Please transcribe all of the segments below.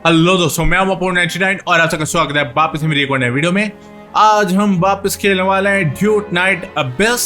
Hello दोस्तों, मैं हूं अपूर्ण 99 और आप सबका स्वागत है वापस मेरी एक और नए वीडियो में। आज हम वापस खेलने वाले हैं ड्यूट नाइट अबिस।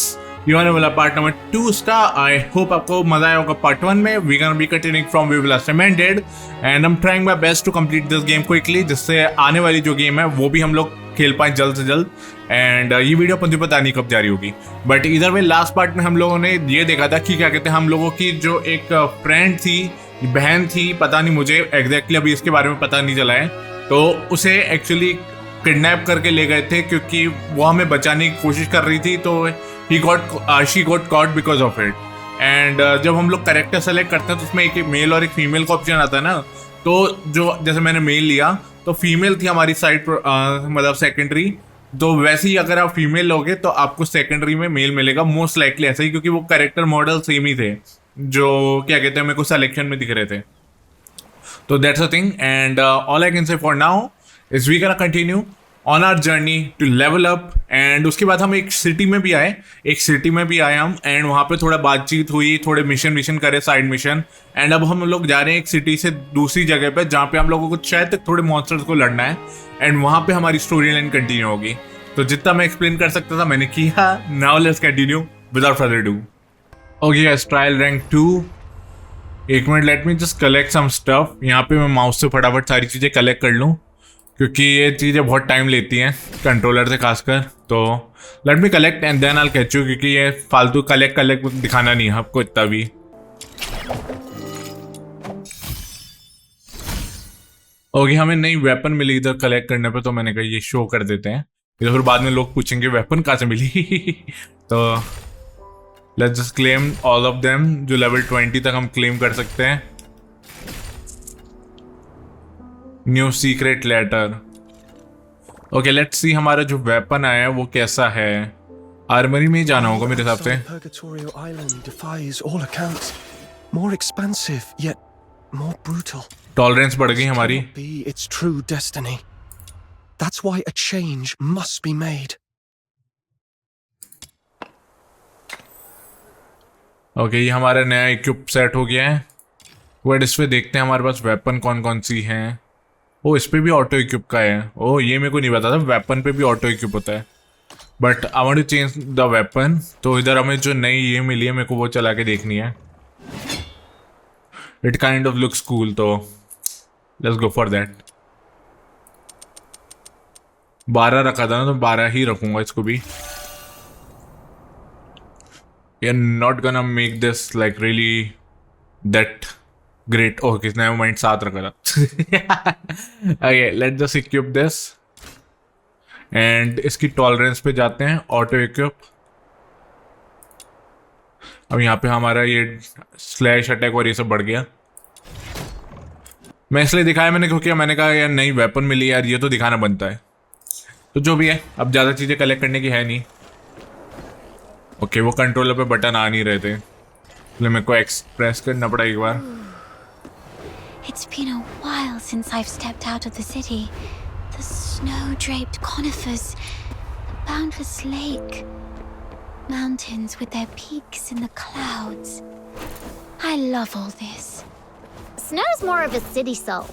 ये होने वाला पार्ट नंबर 2 इसका। आई होप आपको मजा आया होगा पार्ट 1 में। We can be continuing from we last time ended and I am trying my best to complete this game quickly, जिससे आने वाली जो गेम है वो भी हम लोग खेल पाए जल्द से जल्द। एंड ये वीडियो अपन पता नहीं कब जारी होगी, बट इधर में लास्ट पार्ट में हम लोगों ने ये देखा था कि क्या कहते हैं, हम लोगों की जो एक फ्रेंड थी, बहन थी, पता नहीं, मुझे एग्जैक्टली अभी इसके बारे में पता नहीं चला है, तो उसे एक्चुअली किडनैप करके ले गए थे क्योंकि वो हमें बचाने की कोशिश कर रही थी। तो she got caught because of it. And जब हम लोग करेक्टर सेलेक्ट करते हैं तो उसमें एक मेल और एक फीमेल का ऑप्शन आता है ना। तो जो जैसे मैंने मेल लिया तो फीमेल थी हमारी साइड, मतलब सेकेंडरी। तो वैसे ही अगर आप फीमेल लोगे तो आपको सेकेंडरी में मेल मिलेगा, मोस्ट लाइकली ऐसा ही, क्योंकि वो कैरेक्टर मॉडल सेम ही थे जो क्या कहते हैं मेरे को सिलेक्शन में दिख रहे थे। तो that's a thing and all I can say for now is we can continue on our journey to level up. And उसके बाद हम एक सिटी में भी आए हम, एंड वहाँ पे थोड़ा बातचीत हुई, थोड़े मिशन करे, साइड मिशन। एंड अब हम लोग जा रहे हैं एक सिटी से दूसरी जगह पे जहाँ पे हम लोगों को शायद तक थोड़े मॉन्स्टर्स को लड़ना है। एंड वहाँ पे हमारी स्टोरी लाइन कंटिन्यू होगी। तो जितना मैं एक्सप्लेन कर सकता था मैंने किया। Now let's continue without further do. Okay guys, trial rank 2। एक मिनट, let me just collect some stuff. यहाँ पे मैं माउस से फटाफट सारी चीज़ें कलेक्ट कर लूँ क्योंकि ये चीज़ें बहुत टाइम लेती हैं कंट्रोलर से खासकर। तो let me collect and then I will catch you, क्योंकि ये फालतू कलेक्ट दिखाना नहीं है आपको इतना भी। ओके, हमें नई वेपन मिली इधर कलेक्ट करने पे, तो मैंने कहा ये शो कर देते हैं, इधर फिर बाद में लोग पूछेंगे वेपन कहाँ से मिली। तो let's just claim all of them. जो लेवल 20 तक हम क्लेम कर सकते हैं। New secret letter. Okay let's see हमारा जो वेपन आया है वो कैसा है। आर्मरी में ही जाना होगा मेरे हिसाब से। Purgatorio Island defies all accounts. More expansive, yet more brutal. Tolerance बढ़ गई हमारी। Cannot be its true destiny. That's why a change must be made. Okay ये हमारा नया इक्विप सेट हो गया है। बट इस पे देखते हैं हमारे पास वेपन कौन कौन सी हैं। ओ, इस पे भी ऑटो इक्विप का है। ओ, ये मेरे को नहीं पता था वेपन पे भी ऑटो इक्विप होता है। But I want to change the weapon. तो इधर हमें जो नई ये मिली है मेरे को वो चला के देखनी है। It kind of looks cool, तो लेट्स गो फॉर दैट। 12 रखा था ना, तो 12 ही रखूंगा इसको भी। You're not gonna make this like really that great. Okay, never mind, 7 रखा था। Okay, let's just equip this. And इसकी टॉलरेंस पे जाते हैं, ऑटो इक्विप। अब यहाँ पे हमारा ये स्लैश अटैक और ये सब बढ़ गया। मैं इसलिए दिखाया मैंने क्योंकि मैंने कहा यार नई वेपन मिली यार, ये तो दिखाना बनता है। तो जो भी है, अब ज़्यादा चीज़ें कलेक्ट करने की है नहीं। ओके, वो कंट्रोलर पे बटन आ नहीं रहे थे, इसलिए मेरे को एक्सप्रेस करना पड़ा एक बार। It's been a while since I've stepped out of the city. The snow-draped conifers, the boundless lake, mountains with their peaks in the clouds. I love all this. Snow's more of a city soul.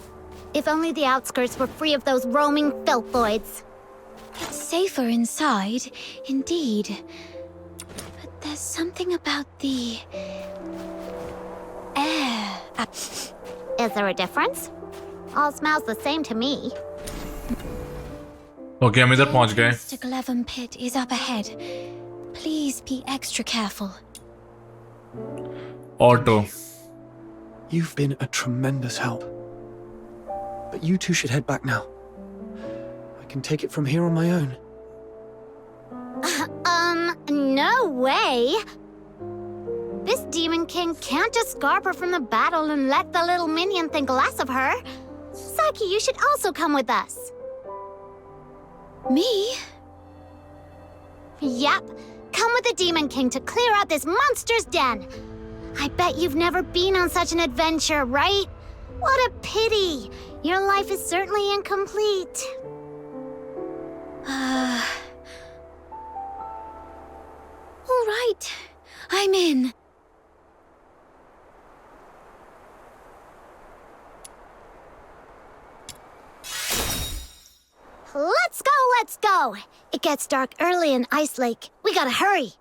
If only the outskirts were free of those roaming filthoids. It's safer inside, indeed. But there's something about the air. Is there a difference? All smells the same to me. Okay, हम इधर पहुंच गए। The Glevum pit is up ahead. Please be extra careful. Auto. You've been a tremendous help. But you two should head back now. I can take it from here on my own. No way! This Demon King can't just scarp her from the battle and let the little minion think less of her. Psyche, you should also come with us. Me? Yep, come with the Demon King to clear out this monster's den. I bet you've never been on such an adventure, right? What a pity! Your life is certainly incomplete. All right. I'm in. Let's go, let's go! It gets dark early in Ice Lake. We gotta hurry.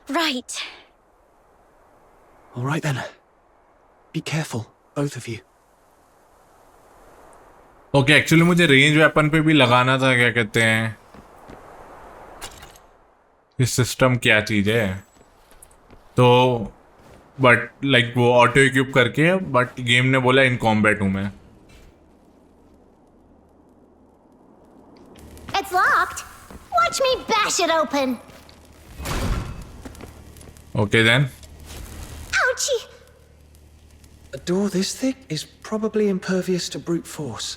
Right. All right then. Be careful, both of you. Okay actually मुझे range weapon पे भी लगाना था, क्या कहते हैं, इस system क्या चीज है तो, बट लाइक वो ऑटो इक्विप करके, बट गेम ने बोला इन कॉम्बैट हूं मैं. It's locked. Watch me bash it open. Okay then. Ouchie! A door this thick is probably impervious to brute force.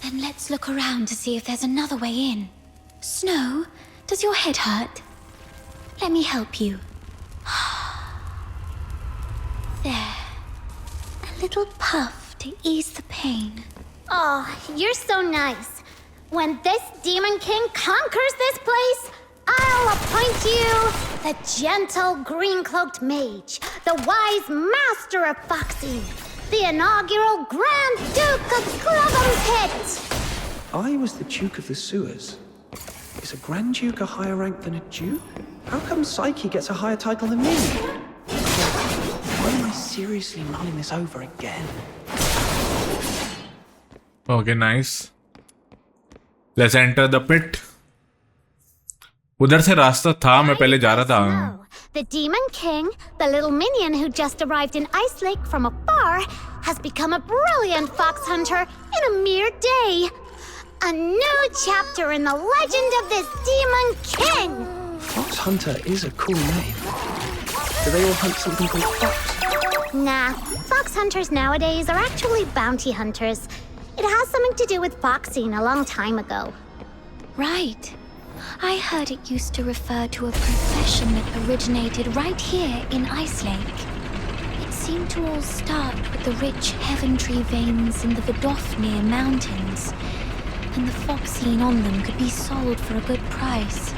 Then let's look around to see if there's another way in. Snow, does your head hurt? Let me help you. There. A little puff to ease the pain. Oh, you're so nice. When this Demon King conquers this place, I'll appoint you the gentle green-cloaked mage, the wise master of foxing, the inaugural Grand Duke of Cloven Pit. I was the Duke of the Sewers. Is a Grand Duke a higher rank than a Duke? How come PSYCHE gets a higher title than me? Why am I seriously mulling this over again? Okay nice. Let's enter the pit. उधर से रास्ता था, मैं पहले जा रहा था. No, the Demon King, the little minion who just arrived in Ice Lake from afar, has become a brilliant fox hunter in a mere day. A new chapter in the legend of this Demon King. Fox Hunter is a cool name. Do they all hunt something called fox? Nah, fox hunters nowadays are actually bounty hunters. It has something to do with foxing a long time ago. Right. I heard it used to refer to a profession that originated right here in Ice Lake. It seemed to all start with the rich Heaventree veins in the Vidofnir Mountains, and the foxine on them could be sold for a good price.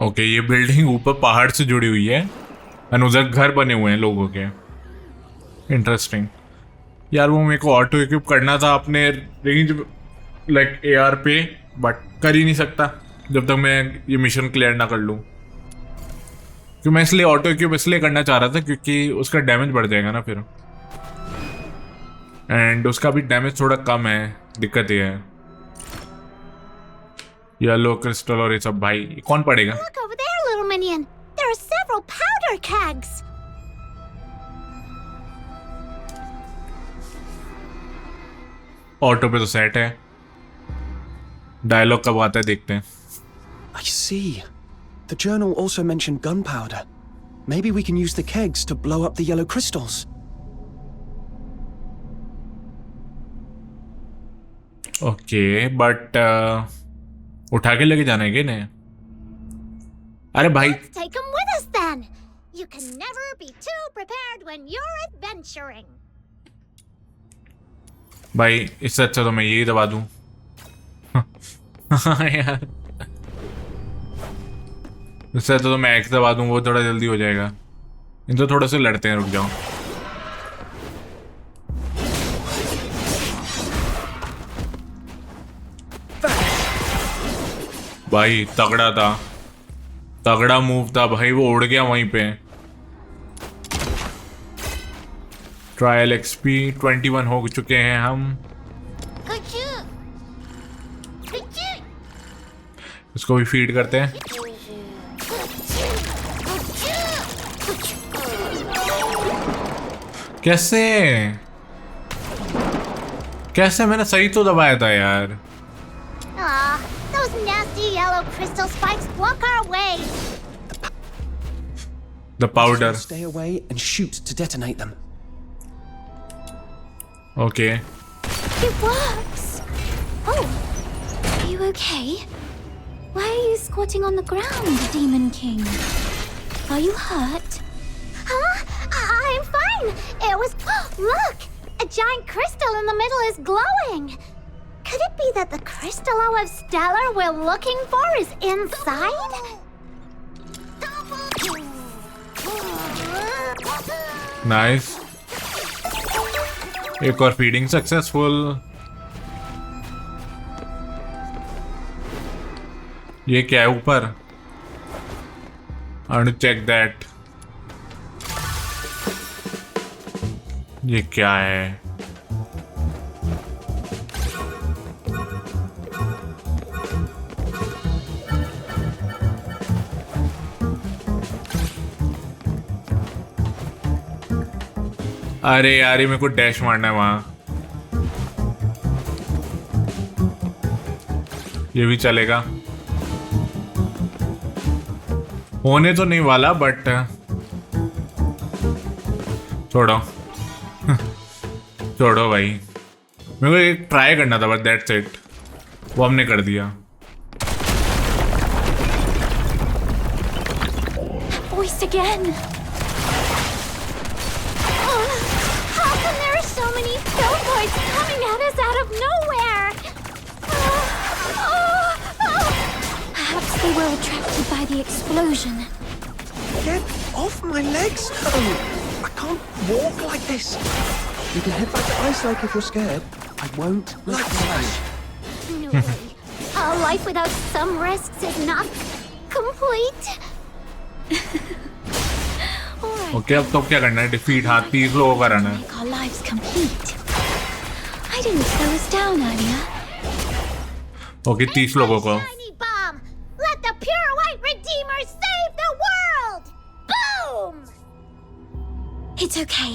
Okay ये building ऊपर पहाड़ से जुड़ी हुई है और उधर घर बने हुए हैं लोगों के. इंटरेस्टिंग यार. वो मेरे को ऑटो इक्विप करना था अपने रेंज लाइक AR पे, बट कर ही नहीं सकता जब तक मैं ये मिशन क्लियर ना कर लूँ. क्योंकि मैं इसलिए ऑटो इक्विप इसलिए करना चाह रहा था क्योंकि उसका डैमेज बढ़ जाएगा ना फिर, एंड उसका भी डैमेज थोड़ा कम है. दिक्कत ये है. येलो क्रिस्टल और ये सब भाई कौन पड़ेगा. Look over there, little minion. There are several powder kegs. Auto पे तो सेट है. डायलॉग कब आता है देखते हैं. I see. The journal also mentioned gunpowder. Maybe we can use the kegs to blow up the yellow crystals. Okay but उठा के लेके जाना है क्या इन्हें. अरे भाई Let's take them with us then. You can never be too prepared when you're adventuring. भाई इससे अच्छा तो मैं यही दबा दूं. यार इससे अच्छा तो मैं X दबा दूं, वो थोड़ा जल्दी हो जाएगा. इन तो थोड़े से लड़ते हैं, रुक जाओ. भाई तगड़ा था, तगड़ा मूव था भाई. वो उड़ गया वहीं पे. ट्रायल XP 21 हो चुके हैं हम. इसको भी फीड करते हैं. कैसे कैसे मैंने सही तो दबाया था यार. Ah, those nasty yellow crystal spikes block our way. The powder. Stay away and shoot to detonate them. Okay. It works! Oh, are you okay? Why are you squatting on the ground, Demon King? Are you hurt? Huh? I'm fine. It was. Look! A giant crystal in the middle is glowing. Could it be that the crystallo of Stellar we're looking for is inside? Nice. एक और feeding successful. ये क्या है ऊपर? I want to check that. ये क्या है? अरे यार, ये मेरे को डैश मारना है वहां। ये भी चलेगा, होने तो नहीं वाला बट छोड़ो। छोड़ो भाई, मेरे को एक ट्राई करना था बस, दैट्स इट। वो हमने कर दिया। Voice again. How come there are so many billboards coming at us out of nowhere? Perhaps they were attracted by the explosion. Get off my legs! Oh, I can't walk like this. You can head back to Ice Lake if you're scared. I won't let you. No way. A life without some risks is not complete. Okay, अब तो क्या करना है? Defeat, हाँ 30 लोगों का रहना है। Make our lives complete. I didn't slow us down earlier. Okay, 30 लोगों को। Shiny bomb! Let the pure white redeemer save the world! Boom! It's okay.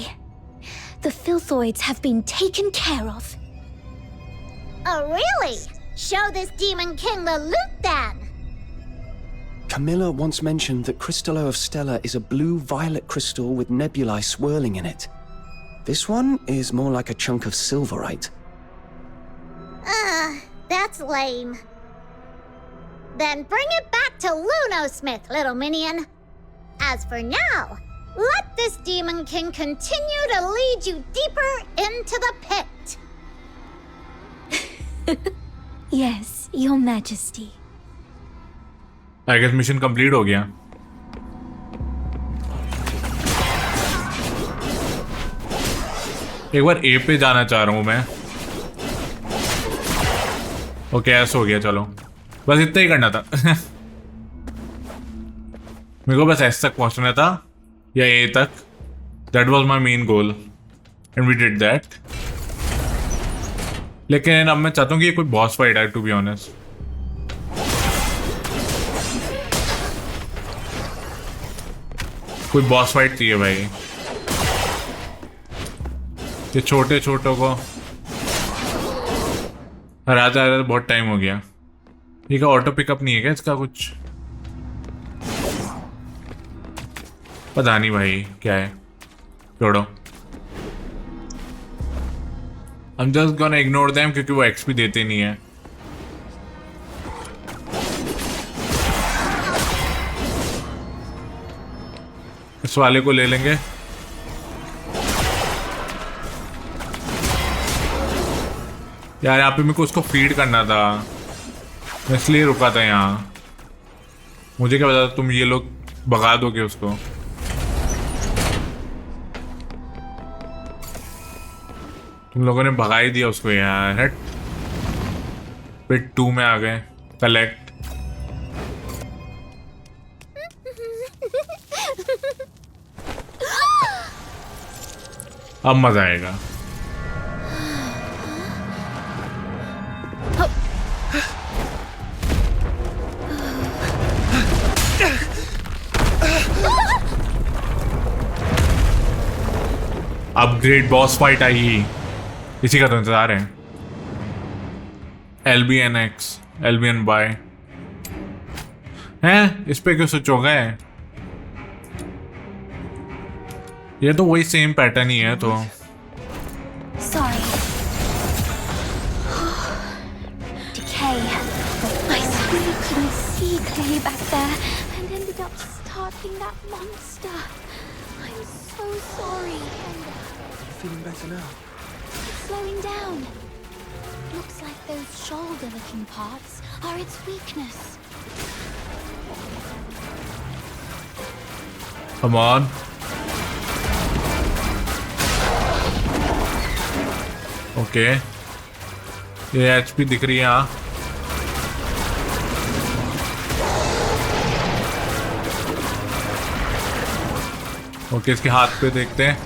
The filthoids have been taken care of. Oh, really? Show this demon king the loot then! Camilla once mentioned that Crystallo of Stella is a blue-violet crystal with nebulae swirling in it. This one is more like a chunk of silverite. That's lame. Then bring it back to Lunosmith, little minion. As for now, let this demon king continue to lead you deeper into the pit. Yes, Your Majesty. I guess mission complete हो गया। एक बार ए पे जाना चाह रहा हूं मैं। Okay, ऐसा हो गया, चलो बस इतना ही करना था। मेरे को बस एस तक पहुंचना था या ए तक। That was my main goal and we did that. लेकिन अब मैं चाहता हूँ कि ये कोई बॉस फाइट है, टू बी ऑनेस्ट। कोई बॉस फाइट चाहिए भाई। ये छोटे छोटों को हराते हराते बहुत टाइम हो गया। ये क्या ऑटो पिकअप नहीं है क्या इसका? कुछ पता नहीं भाई क्या है, छोड़ो। I'm just gonna ignore them क्योंकि वो एक्सपी देते नहीं है। इस वाले को ले लेंगे। यार यहाँ पे मेरे को उसको फीड करना था, मैं इसलिए रुका था यहाँ। मुझे क्या पता तुम ये लोग भगा दोगे उसको। तुम लोगों ने भगा ही दिया उसको यार। हट, पिट 2 में आ गए। कलेक्ट। अब मजा आएगा। अपग्रेड बॉस फाइट आई, इसी का तो इंतजार है। LBNX, LBN बाय हैं, इस पे क्यों स्विच हो गए? ये तो वही सेम पैटर्न ही है तो। Sorry. Decay. I suddenly couldn't see clearly back there and ended up starting that monster. I'm so sorry. Feeling better now? It's slowing down. Looks like those shoulder-looking parts are its weakness. Come on. Okay, ये HP दिख रही है। हाँ, okay, इसके हाथ पे देखते हैं।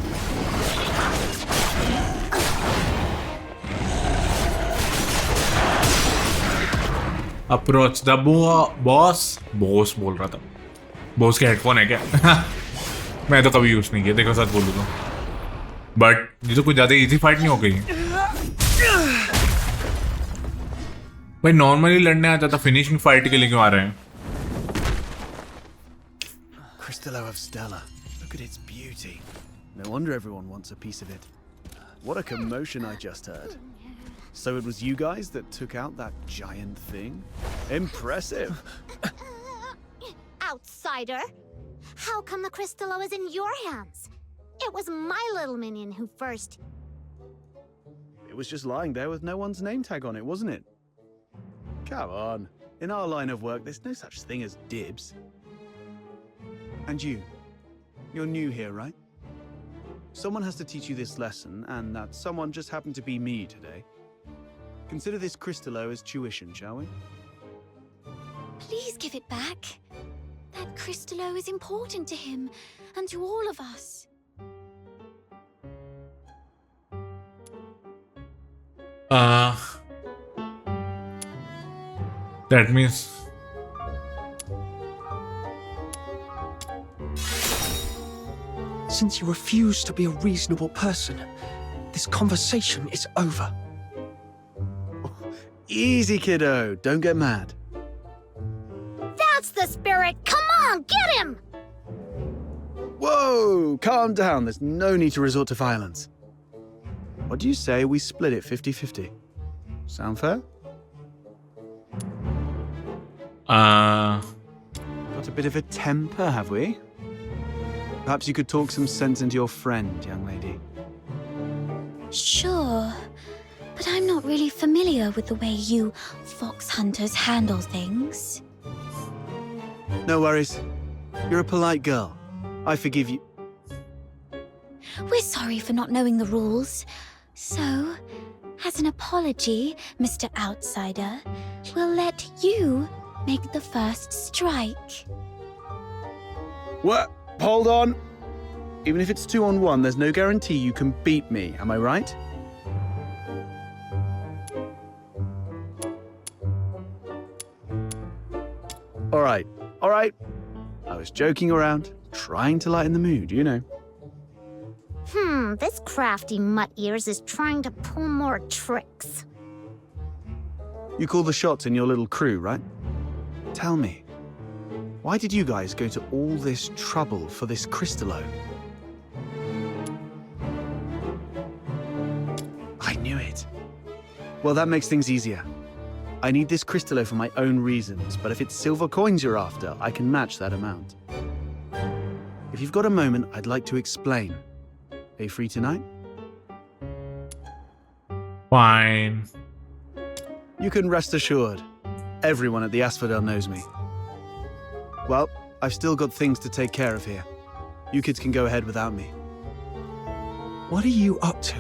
Approach the boss. बॉस बोल रहा था, बॉस के हेडफोन है क्या? मैं तो कभी यूज नहीं किया, देखो सच बोलूँ तो। बट ये तो कुछ ज्यादा इजी फाइट नहीं हो गई। भाई नॉर्मली लड़ने आ जाता, फिनिशिंग फाइट के लिए क्यों आ रहे हैं? Crystallo of Stella. Look at its beauty. No wonder everyone wants a piece of it. What a commotion I just heard. So it was you guys that took out that giant thing? Impressive. Outsider! How come the Crystallo is in your hands? It was my little minion who first. It was just lying there with no one's name tag on it, wasn't it? Come on. In our line of work, there's no such thing as dibs. And you're new here, right? Someone has to teach you this lesson, and that someone just happened to be me today. Consider this Crystallo as tuition, shall we? Please give it back. That Crystallo is important to him and to all of us. That means Since you refuse to be a reasonable person, this conversation is over. Easy, kiddo. Don't get mad. That's the spirit! Come on, get him! Whoa! Calm down. There's no need to resort to violence. What do you say we split it 50-50? Sound fair? Got a bit of a temper, have we? Perhaps you could talk some sense into your friend, young lady. Sure, but I'm not really familiar with the way you fox hunters handle things. No worries. You're a polite girl. I forgive you. We're sorry for not knowing the rules. So, as an apology, Mr. Outsider, we'll let you make the first strike. What? Hold on. Even if it's 2-on-1, there's no guarantee you can beat me. Am I right? All right. I was joking around, trying to lighten the mood, you know. This crafty mutt ears is trying to pull more tricks. You call the shots in your little crew, right? Tell me, why did you guys go to all this trouble for this Crystallo? I knew it. Well, that makes things easier. I need this Crystallo for my own reasons, but if it's silver coins you're after, I can match that amount. If you've got a moment, I'd like to explain. Are you free tonight? fine. You can rest assured. Everyone at the Asphodel knows me. Well, I've still got things to take care of here. You kids can go ahead without me. What are you up to?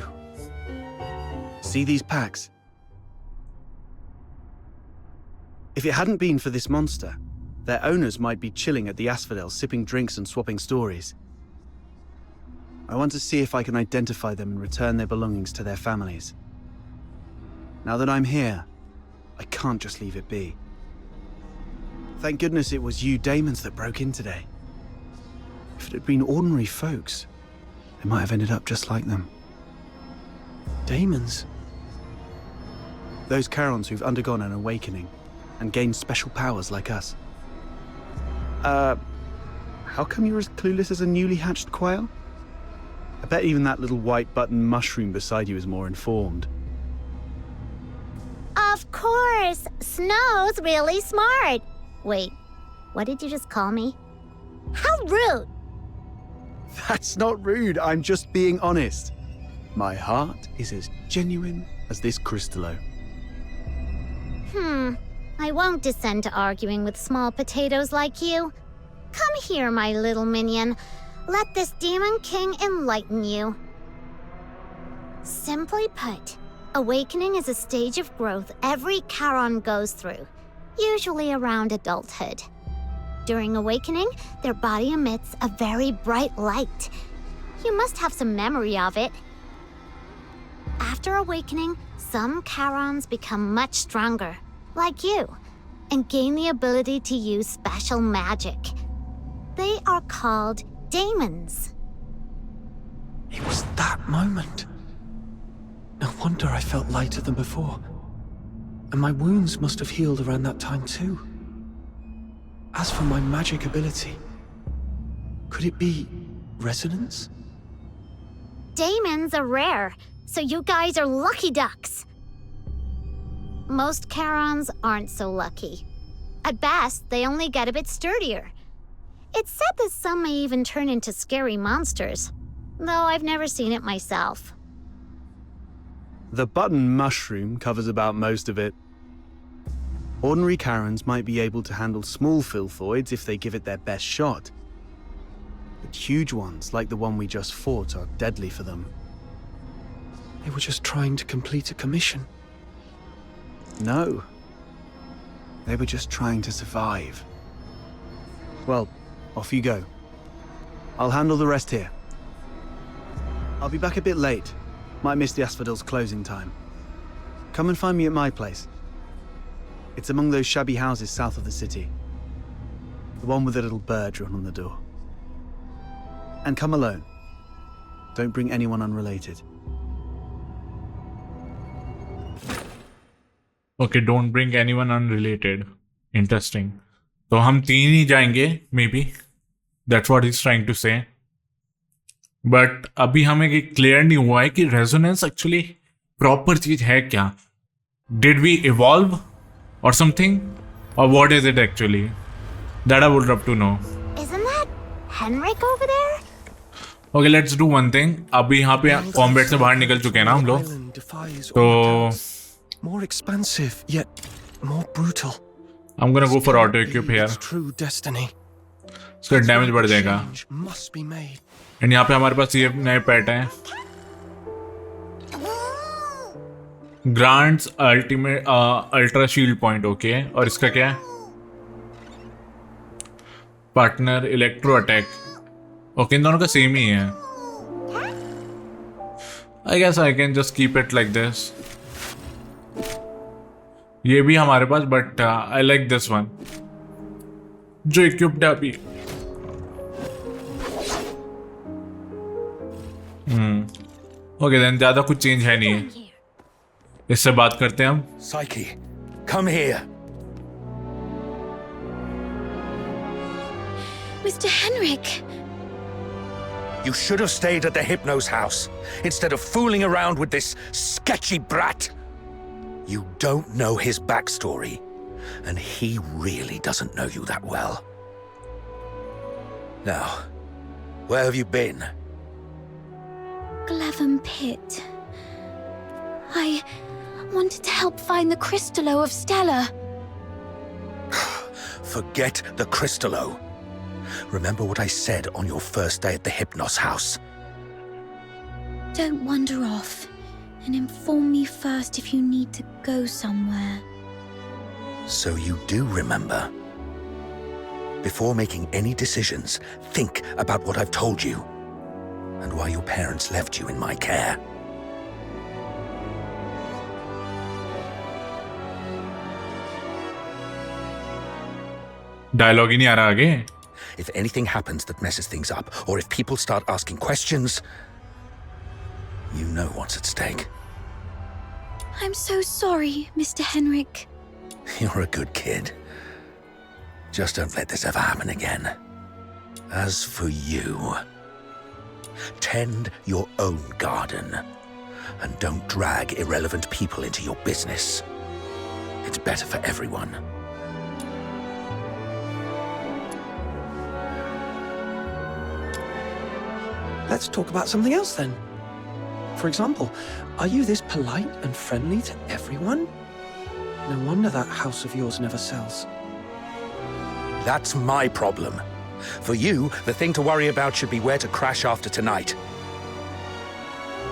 See these packs? If it hadn't been for this monster, their owners might be chilling at the Asphodel, sipping drinks and swapping stories. I want to see if I can identify them and return their belongings to their families. Now that I'm here, I can't just leave it be. Thank goodness it was you Daemons that broke in today. If it had been ordinary folks, they might have ended up just like them. Daemons? Those Charons who've undergone an awakening and gained special powers like us. How come you're as clueless as a newly hatched quail? I bet even that little white button mushroom beside you is more informed. Of course! Snow's really smart! Wait, what did you just call me? How rude! That's not rude, I'm just being honest. My heart is as genuine as this Crystallo. I won't descend to arguing with small potatoes like you. Come here, my little minion. Let this Demon King enlighten you. Simply put, Awakening is a stage of growth every Charon goes through, usually around adulthood. During awakening, their body emits a very bright light. You must have some memory of it. After awakening, some Charons become much stronger, like you, and gain the ability to use special magic. They are called daemons. It was that moment. No wonder I felt lighter than before. And my wounds must have healed around that time too. As for my magic ability, could it be resonance? Daemons are rare, so you guys are lucky ducks. Most Charons aren't so lucky. At best, they only get a bit sturdier. It's said that some may even turn into scary monsters, though I've never seen it myself. The button mushroom covers about most of it. Ordinary Charons might be able to handle small filthoids if they give it their best shot. But huge ones, like the one we just fought, are deadly for them. They were just trying to complete a commission. No. They were just trying to survive. Well, off you go. I'll handle the rest here. I'll be back a bit late. Might miss the Asphodel's closing time. Come and find me at my place. It's among those shabby houses south of the city. The one with the little bird drawn on the door. And come alone. Don't bring anyone unrelated. Okay, don't bring anyone unrelated. Interesting. तो हम 3 ही जाएंगे, maybe. That's what he's trying to say. But अभी हमें ये clear नहीं हुआ है कि resonance actually proper चीज है क्या? Did we evolve or something? Or what is it actually? That I would love to know. Isn't that Henrik over there? Okay, let's do one thing. अभी यहाँ पे combat से बाहर निकल चुके हैं ना हम लोग. Island defies तो more expansive, yet more brutal. I'm gonna go for auto equip here. True destiny. इसका डैमेज बढ़ जाएगा. Change must be made. And यहाँ पे हमारे पास ये नए पेट हैं. Grants ultimate ultra shield point. Okay, और इसका क्या है? Partner electro attack. ओके, इन दोनों का सेम ही है. I guess I can just keep it like this. ये भी हमारे पास, but I like this one जो इक्विप्ड है अभी. ओके देन, ज्यादा कुछ चेंज है नहीं. इससे बात करते हैं हम. Psyche, come here. Mr. Henrik! You should have stayed at the Hypno's house instead of fooling around with this sketchy brat. You don't know his backstory, and he really doesn't know you that well. Now, where have you been? Glevum Pit. I wanted to help find the Crystallo of Stella. Forget the Crystallo. Remember what I said on your first day at the Hypnos house. Don't wander off, and inform me first if you need to go somewhere. So you do remember. Before making any decisions, think about what I've told you, and why your parents left you in my care. Dialogue ही नहीं आ रहा आगे. If anything happens that messes things up, or if people start asking questions, you know what's at stake. I'm so sorry, Mr. Henrik. You're a good kid. Just don't let this ever happen again. As for you, tend your own garden, and don't drag irrelevant people into your business. It's better for everyone. Let's talk about something else then. For example, are you this polite and friendly to everyone? No wonder that house of yours never sells. That's my problem. For you, the thing to worry about should be where to crash after tonight.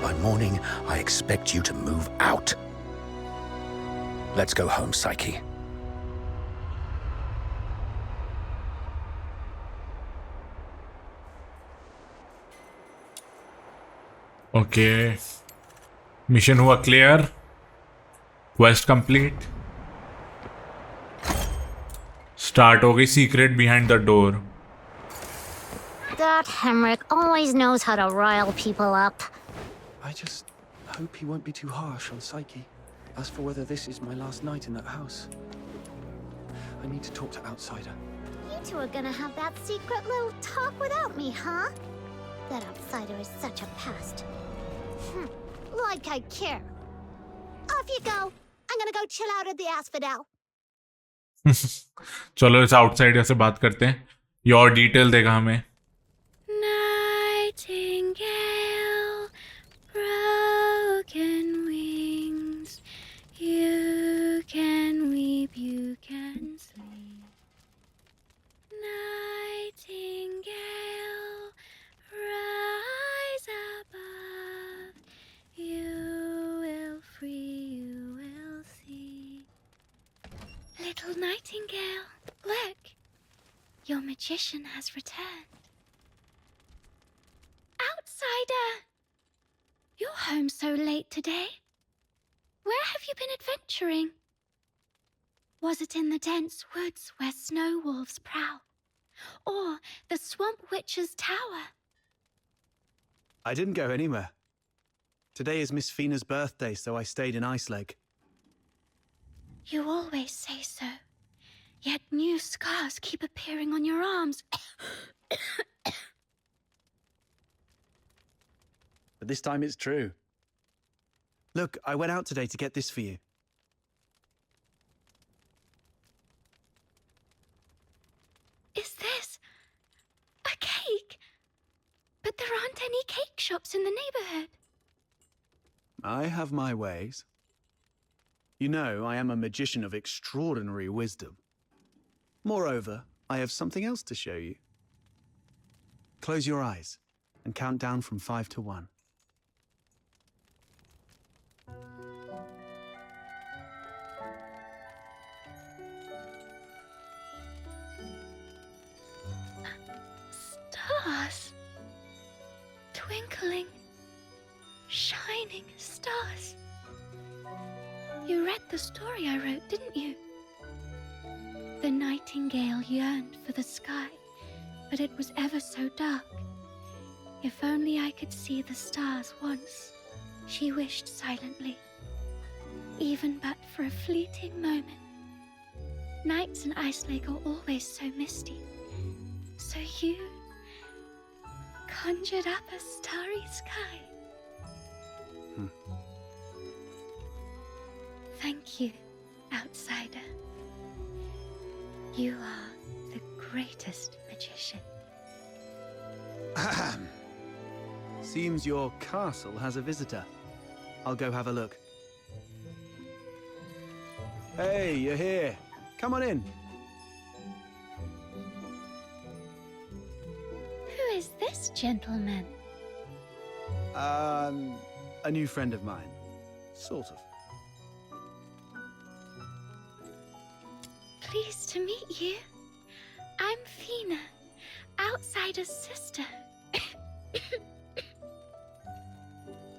By morning, I expect you to move out. Let's go home, Psyche. Okay mission हुआ clear quest complete start हो गई secret behind the door That Henrik always knows how to rile people up. I just hope he won't be too harsh on Psyche. As for whether this is my last night in that house, I need to talk to Outsider. You two are gonna have that secret little talk without me, huh? That Outsider is such a pest. Like I care. Off you go. I'm gonna go chill out at the Asphodel. चलो इस outsider से बात करते हैं ये और detail देगा हमें Nightingale, broken wings. You can weep, you can sleep. Nightingale, rise above. You will free, you will see. Little nightingale, look. Your magician has returned. Outsider! You're home so late today. Where have you been adventuring? Was it in the dense woods where snow wolves prowl? Or the swamp witch's tower? I didn't go anywhere. Today is Miss Fina's birthday, so I stayed in Icelake. You always say so. Yet new scars keep appearing on your arms. But this time it's true. Look, I went out today to get this for you. Is this a cake? But there aren't any cake shops in the neighborhood. I have my ways. You know, I am a magician of extraordinary wisdom. Moreover, I have something else to show you. Close your eyes and count down from 5 to 1. Stars. Twinkling, shining stars. You read the story I wrote, didn't you? The nightingale yearned for the sky, but it was ever so dark. If only I could see the stars once, she wished silently, even but for a fleeting moment. Nights in Icelake are always so misty, so you conjured up a starry sky. Thank you, Outsider. You are the greatest magician. Ahem. Seems your castle has a visitor. I'll go have a look. Hey, you're here. Come on in. Who is this gentleman? A new friend of mine. Sort of. Pleased to meet you. I'm Fina, Outsider's sister.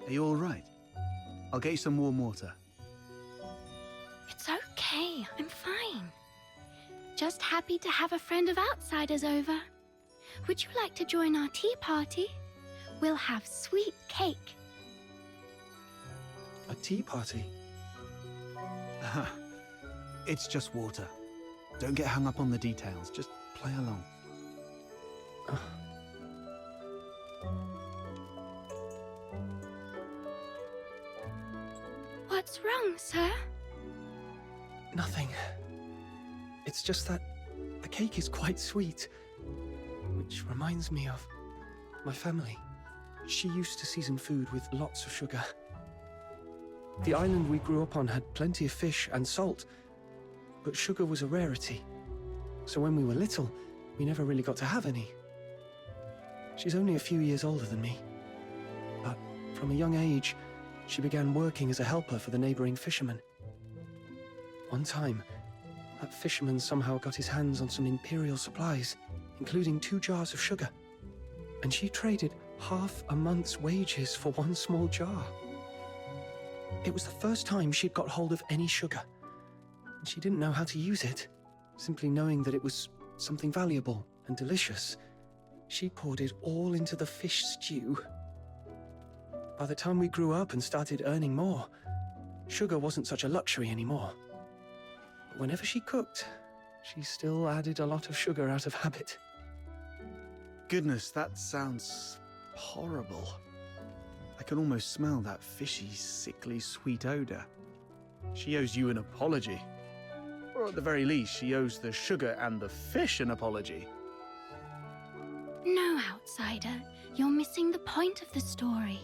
Are you all right? I'll get you some warm water. It's okay, I'm fine. Just happy to have a friend of Outsider's over. Would you like to join our tea party? We'll have sweet cake. A tea party? It's just water. Don't get hung up on the details. Just play along. What's wrong, sir? Nothing. It's just that the cake is quite sweet. Which reminds me of my family. She used to season food with lots of sugar. The island we grew up on had plenty of fish and salt, but sugar was a rarity. So when we were little, we never really got to have any. She's only a few years older than me, but From a young age, she began working as a helper for the neighboring fishermen. One time, that fisherman somehow got his hands on some imperial supplies, including 2 jars of sugar. And she traded half a month's wages for one small jar. It was the first time she'd got hold of any sugar. And she didn't know how to use it. Simply knowing that it was something valuable and delicious, she poured it all into the fish stew. By the time we grew up and started earning more, sugar wasn't such a luxury anymore. But whenever she cooked, she still added a lot of sugar out of habit. Goodness, that sounds horrible. I can almost smell that fishy, sickly, sweet odor. She owes you an apology. Or at the very least, she owes the sugar and the fish an apology. No, outsider. You're missing the point of the story.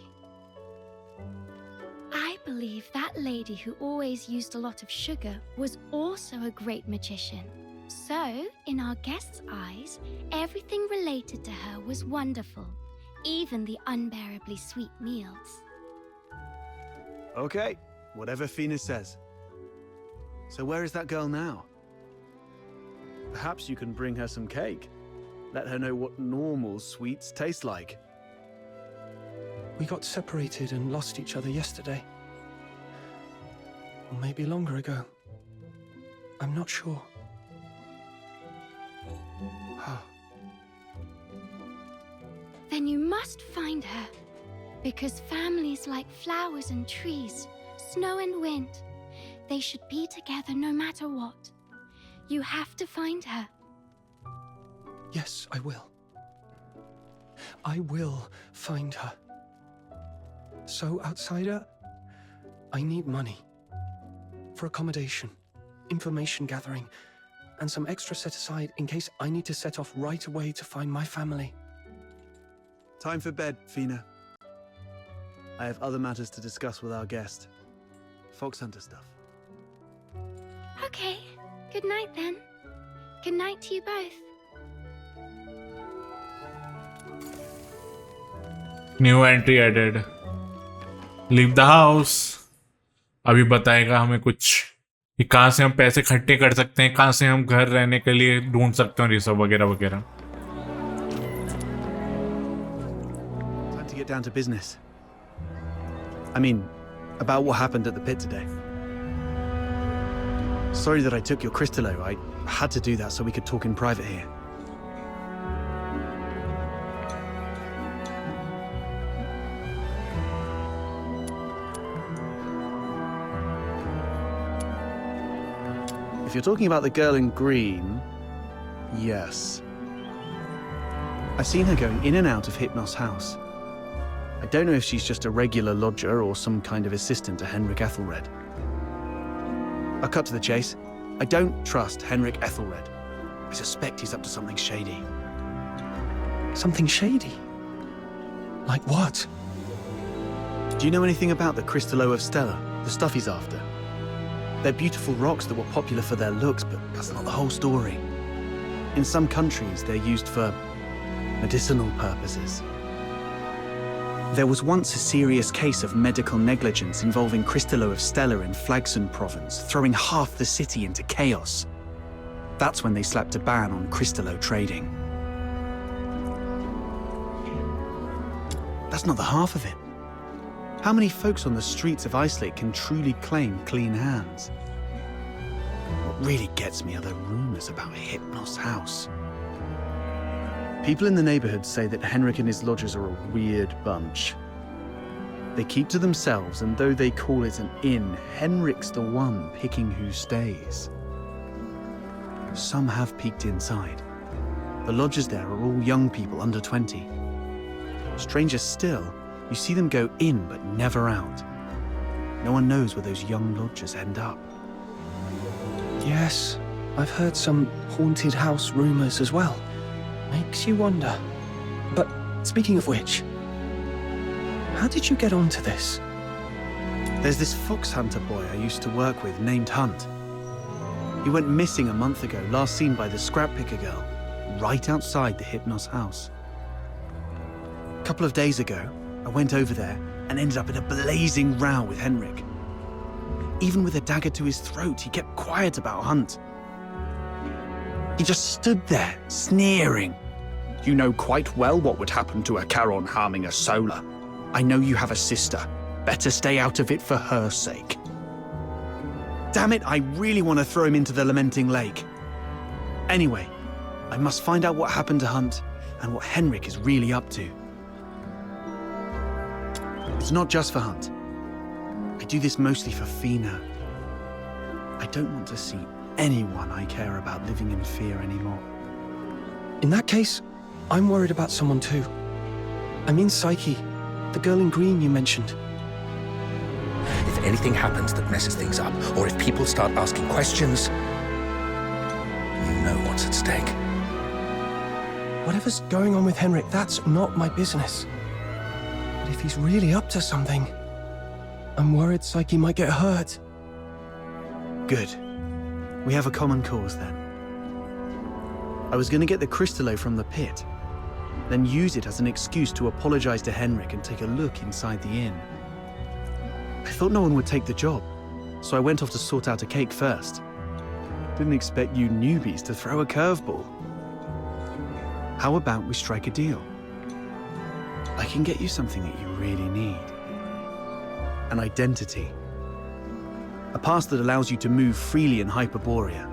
I believe that lady who always used a lot of sugar was also a great magician. So, in our guest's eyes, everything related to her was wonderful, even the unbearably sweet meals. Okay, whatever Fina says. So where is that girl now? Perhaps you can bring her some cake. Let her know what normal sweets taste like. We got separated and lost each other yesterday. Or maybe longer ago. I'm not sure. Then you must find her. Because families like flowers and trees, snow and wind, they should be together no matter what. You have to find her. Yes, I will. I will find her. So, outsider, I need money. For accommodation, information gathering, and some extra set aside in case I need to set off right away to find my family. Time for bed, Fina. I have other matters to discuss with our guest. Fox Hunter stuff. Okay, good night then. Good night to you both. New entry added. Leave the house. अभी बताएगा हमें कुछ कि कहाँ से हम पैसे इकट्ठे कर सकते हैं, कहाँ से हम घर रहने के लिए ढूंढ सकते हैं, ये सब वगैरह वगैरह. Time to get down to business. I mean, about what happened at the pit today. Sorry that I took your crystallo. I had to do that so we could talk in private here. If you're talking about the girl in green, yes. I've seen her going in and out of Hypnos' house. I don't know if she's just a regular lodger or some kind of assistant to Henrik Ethelred. I'll cut to the chase. I don't trust Henrik Ethelred. I suspect he's up to something shady. Something shady? Like what? Do you know anything about the Crystallo of Stella, the stuff he's after? They're beautiful rocks that were popular for their looks, but that's not the whole story. In some countries, they're used for medicinal purposes. There was once a serious case of medical negligence involving Crystallo of Stella in Flagson province, throwing half the city into chaos. That's when they slapped a ban on Crystallo trading. That's not the half of it. How many folks on the streets of Islake can truly claim clean hands? What really gets me are the rumors about Hypnos' house. People in the neighborhood say that Henrik and his lodgers are a weird bunch. They keep to themselves, and though they call it an inn, Henrik's the one picking who stays. Some have peeked inside. The lodgers there are all young people under 20. Stranger still, you see them go in but never out. No one knows where those young lodgers end up. Yes, I've heard some haunted house rumors as well. Makes you wonder. But speaking of which, how did you get onto this? There's this fox hunter boy I used to work with named Hunt. He went missing a month ago, last seen by the scrap picker girl, right outside the Hypnos' house. A couple of days ago, I went over there and ended up in a blazing row with Henrik. Even with a dagger to his throat, he kept quiet about Hunt. He just stood there, sneering. You know quite well what would happen to a Charon harming a Solar. I know you have a sister. Better stay out of it for her sake. Damn it, I really want to throw him into the Lamenting Lake. Anyway, I must find out what happened to Hunt and what Henrik is really up to. It's not just for Hunt. I do this mostly for Fina. I don't want to see anyone I care about living in fear anymore. In that case, I'm worried about someone too. I mean Psyche, the girl in green you mentioned. If anything happens that messes things up, or if people start asking questions, you know what's at stake. Whatever's going on with Henrik, that's not my business. But if he's really up to something, I'm worried Psyche might get hurt. Good. We have a common cause then. I was going to get the Crystallo from the pit, then use it as an excuse to apologize to Henrik and take a look inside the inn. I thought no one would take the job, so I went off to sort out a cake first. Didn't expect you newbies to throw a curveball. How about we strike a deal? I can get you something that you really need. An identity. A pass that allows you to move freely in Hyperborea,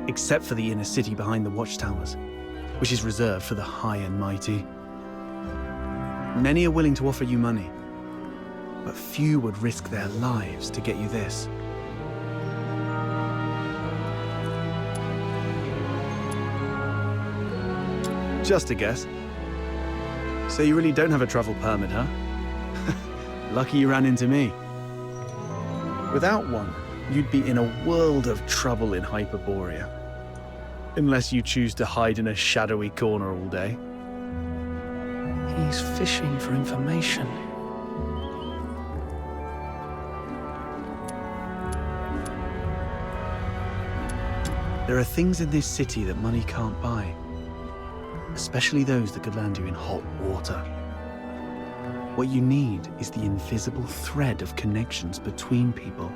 except for the inner city behind the watchtowers, which is reserved for the high and mighty. Many are willing to offer you money, but few would risk their lives to get you this. Just a guess. So you really don't have a travel permit, huh? Lucky you ran into me. Without one, you'd be in a world of trouble in Hyperborea. Unless you choose to hide in a shadowy corner all day. He's fishing for information. There are things in this city that money can't buy. Especially those that could land you in hot water. What you need is the invisible thread of connections between people.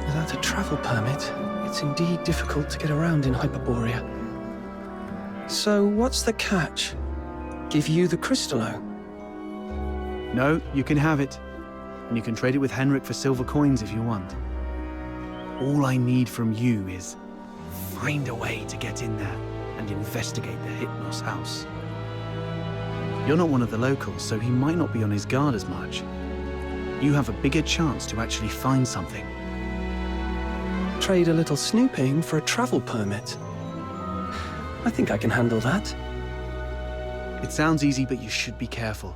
Without a travel permit, it's indeed difficult to get around in Hyperborea. So what's the catch? Give you the Crystallo? No, you can have it. And you can trade it with Henrik for silver coins if you want. All I need from you is find a way to get in there and investigate the Hypnos house. You're not one of the locals, so he might not be on his guard as much. You have a bigger chance to actually find something. Trade a little snooping for a travel permit. I think I can handle that. It sounds easy, but you should be careful.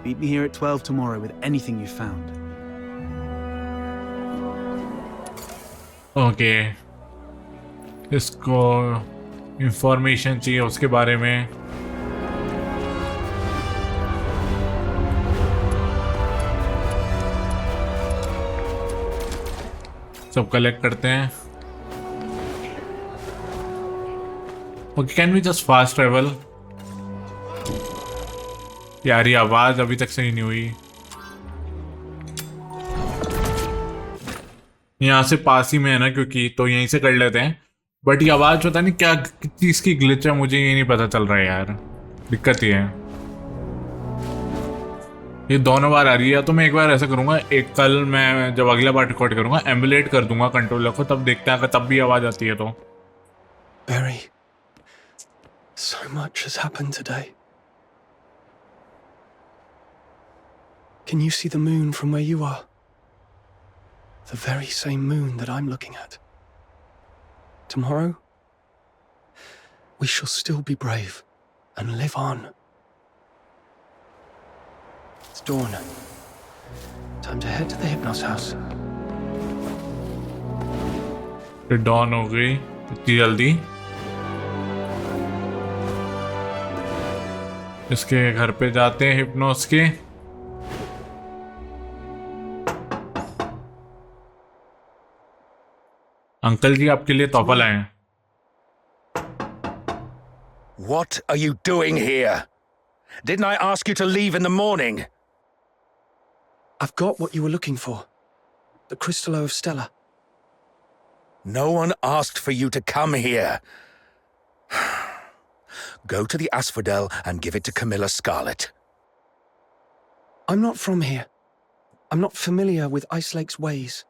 Meet me here at 12 tomorrow with anything you found. Okay. इसको information चाहिए उसके बारे में. सब collect करते हैं. Okay, can we just fast travel? यार ये आवाज अभी तक सही नहीं हुई. यहाँ से पास ही में है ना, क्योंकि तो यहीं से कर लेते हैं. बट ये आवाज पता नहीं क्या चीज की ग्लिच है, मुझे ये नहीं पता चल रहा है यार. दिक्कत ये है, ये दोनों बार आ रही है. तो मैं एक बार ऐसा करूंगा, एक कल मैं जब अगला बार रिकॉर्ड करूंगा एमुलेट कर दूंगा कंट्रोलर को, तब देखते हैं अगर तब भी आवाज आती है तो. Barry, so much has happened today. Can you see the moon from where you are? The very same moon that I'm looking at. Tomorrow, we shall still be brave and live on. It's dawn. Time to head to the Hypnos house. Dawn हो गई इतनी जल्दी. इसके घर पे जाते हैं Hypnos के. अंकल जी आपके लिए तोहफा लाए हैं. What are you doing here? Didn't I ask you to leave in the morning? I've got what you were looking for. The Crystallo of Stella. No one asked for you to come here. Go to the Asphodel and give it to Camilla Scarlet. I'm not from here. I'm not familiar with Ice Lake's ways.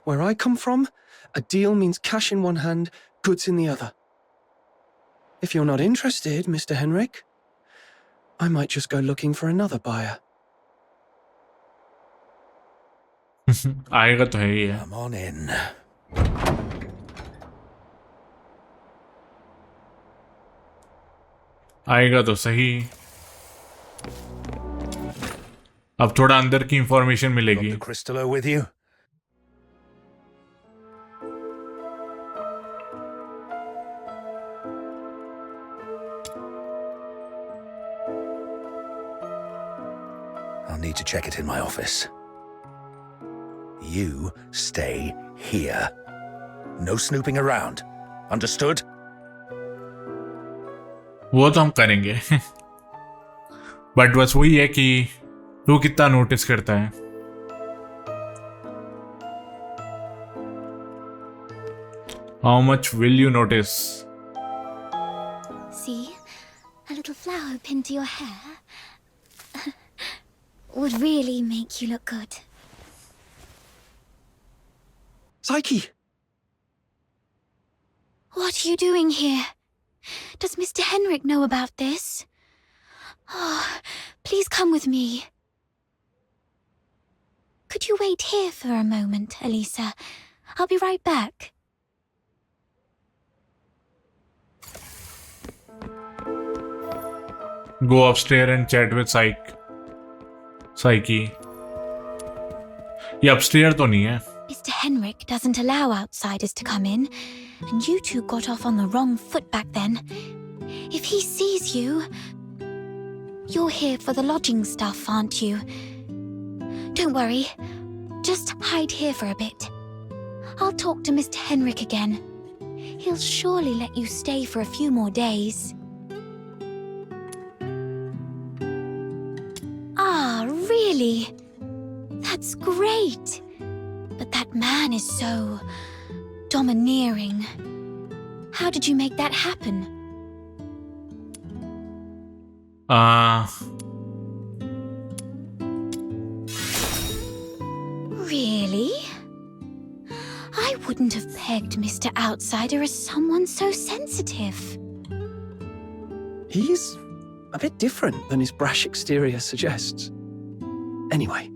Where I come from, a deal means cash in one hand, goods in the other. If you're not interested, Mr. Henrik, I might just go looking for another buyer. आएगा तो है ही है. Come on in. आएगा तो सही. अब थोड़ा अंदर की इंफॉर्मेशन Got मिलेगी. the Crystallo with you? I'll need to check it in my office. You stay here. No snooping around. Understood? वो तो हम करेंगे. बट बस वही है कि तू कितना नोटिस करता है. How much will you notice? See? A little flower pinned to your hair would really make you look good. Psyche! What are you doing here? Does Mr. Henrik know about this? Oh, please come with me. Could you wait here for a moment, Elisa? I'll be right back. Go upstairs and chat with Psyche. ये upstairs तो नहीं है. Mr. Henrik doesn't allow outsiders to come in, and you two got off on the wrong foot back then. If he sees you... You're here for the lodging stuff, aren't you? Don't worry. Just hide here for a bit. I'll talk to Mr. Henrik again. He'll surely let you stay for a few more days. Ah, really? That's great. But that man is so domineering. How did you make that happen? Really? I wouldn't have pegged Mr. Outsider as someone so sensitive. He's a bit different than his brash exterior suggests. Anyway.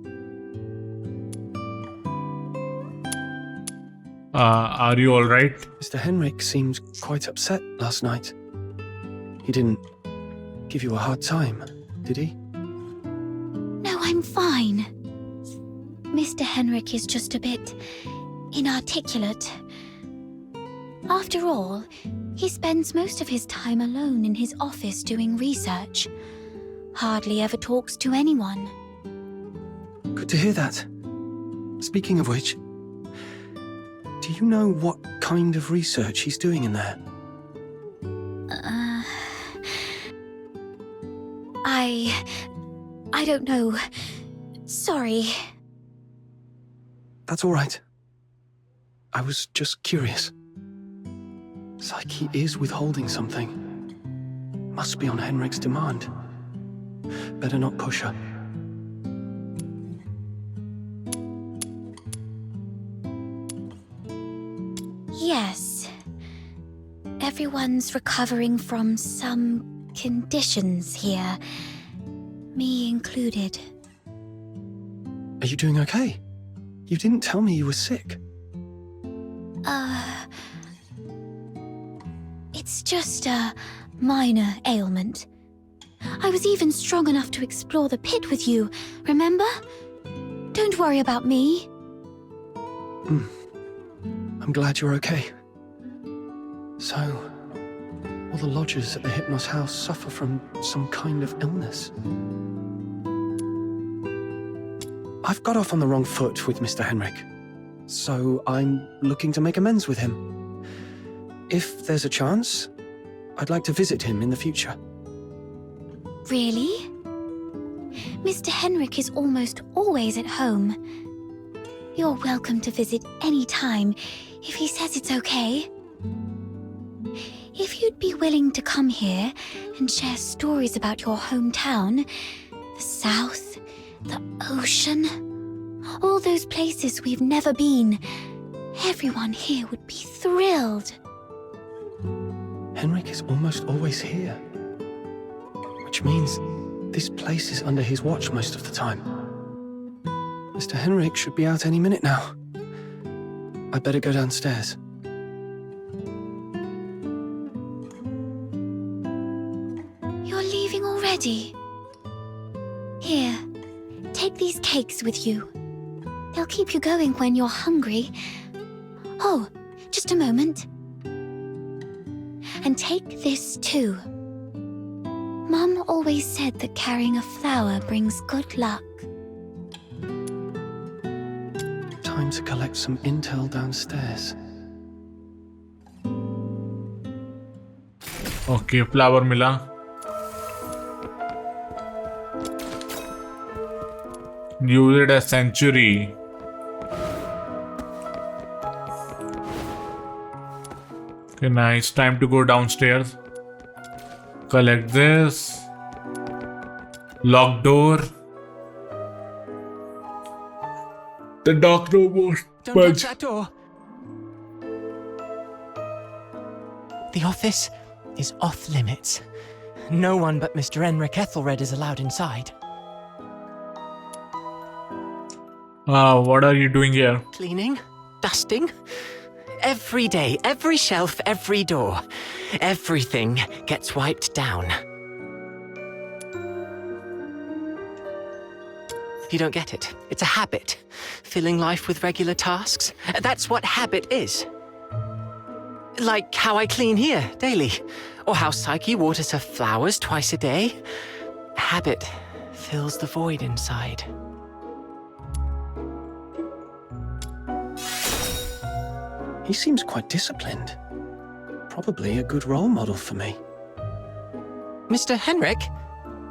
Are you alright? Mr. Henrik seemed quite upset last night. He didn't give you a hard time, did he? No, I'm fine. Mr. Henrik is just a bit inarticulate. After all, he spends most of his time alone in his office doing research. Hardly ever talks to anyone. Good to hear that. Speaking of which, do you know what kind of research he's doing in there? I don't know. Sorry. That's all right. I was just curious. Psyche is withholding something. Must be on Henrik's demand. Better not push her. Yes. Everyone's recovering from some conditions here. Me included. Are you doing okay? You didn't tell me you were sick. It's just a minor ailment. I was even strong enough to explore the pit with you, remember? Don't worry about me. I'm glad you're okay. So, all the lodgers at the Hypnos house suffer from some kind of illness. I've got off on the wrong foot with Mr. Henrik, so I'm looking to make amends with him. If there's a chance, I'd like to visit him in the future. Really? Mr. Henrik is almost always at home. You're welcome to visit any time if he says it's okay. If you'd be willing to come here and share stories about your hometown, the South, the ocean, all those places we've never been, everyone here would be thrilled. Henrik is almost always here. Which means this place is under his watch most of the time. Mr. Henrik should be out any minute now. I better go downstairs. You're leaving already? Here, take these cakes with you. They'll keep you going when you're hungry. Oh, just a moment. And take this too. Mum always said that carrying a flower brings good luck. Time to collect some intel downstairs. Okay, flower मिला. Use it as sanctuary. Okay, nice. Time to go downstairs. Collect this. Locked door. The doctor won't Don't budge. touch that door. The office is off limits. No one but Mr. Henrik Ethelred is allowed inside. What are you doing here? Cleaning, dusting. Every day, every shelf, every door. Everything gets wiped down. You don't get it. It's a habit. Filling life with regular tasks. That's what habit is. Like how I clean here daily. Or how Psyche waters her flowers twice a day. Habit fills the void inside. He seems quite disciplined. Probably a good role model for me. Mr. Henrik?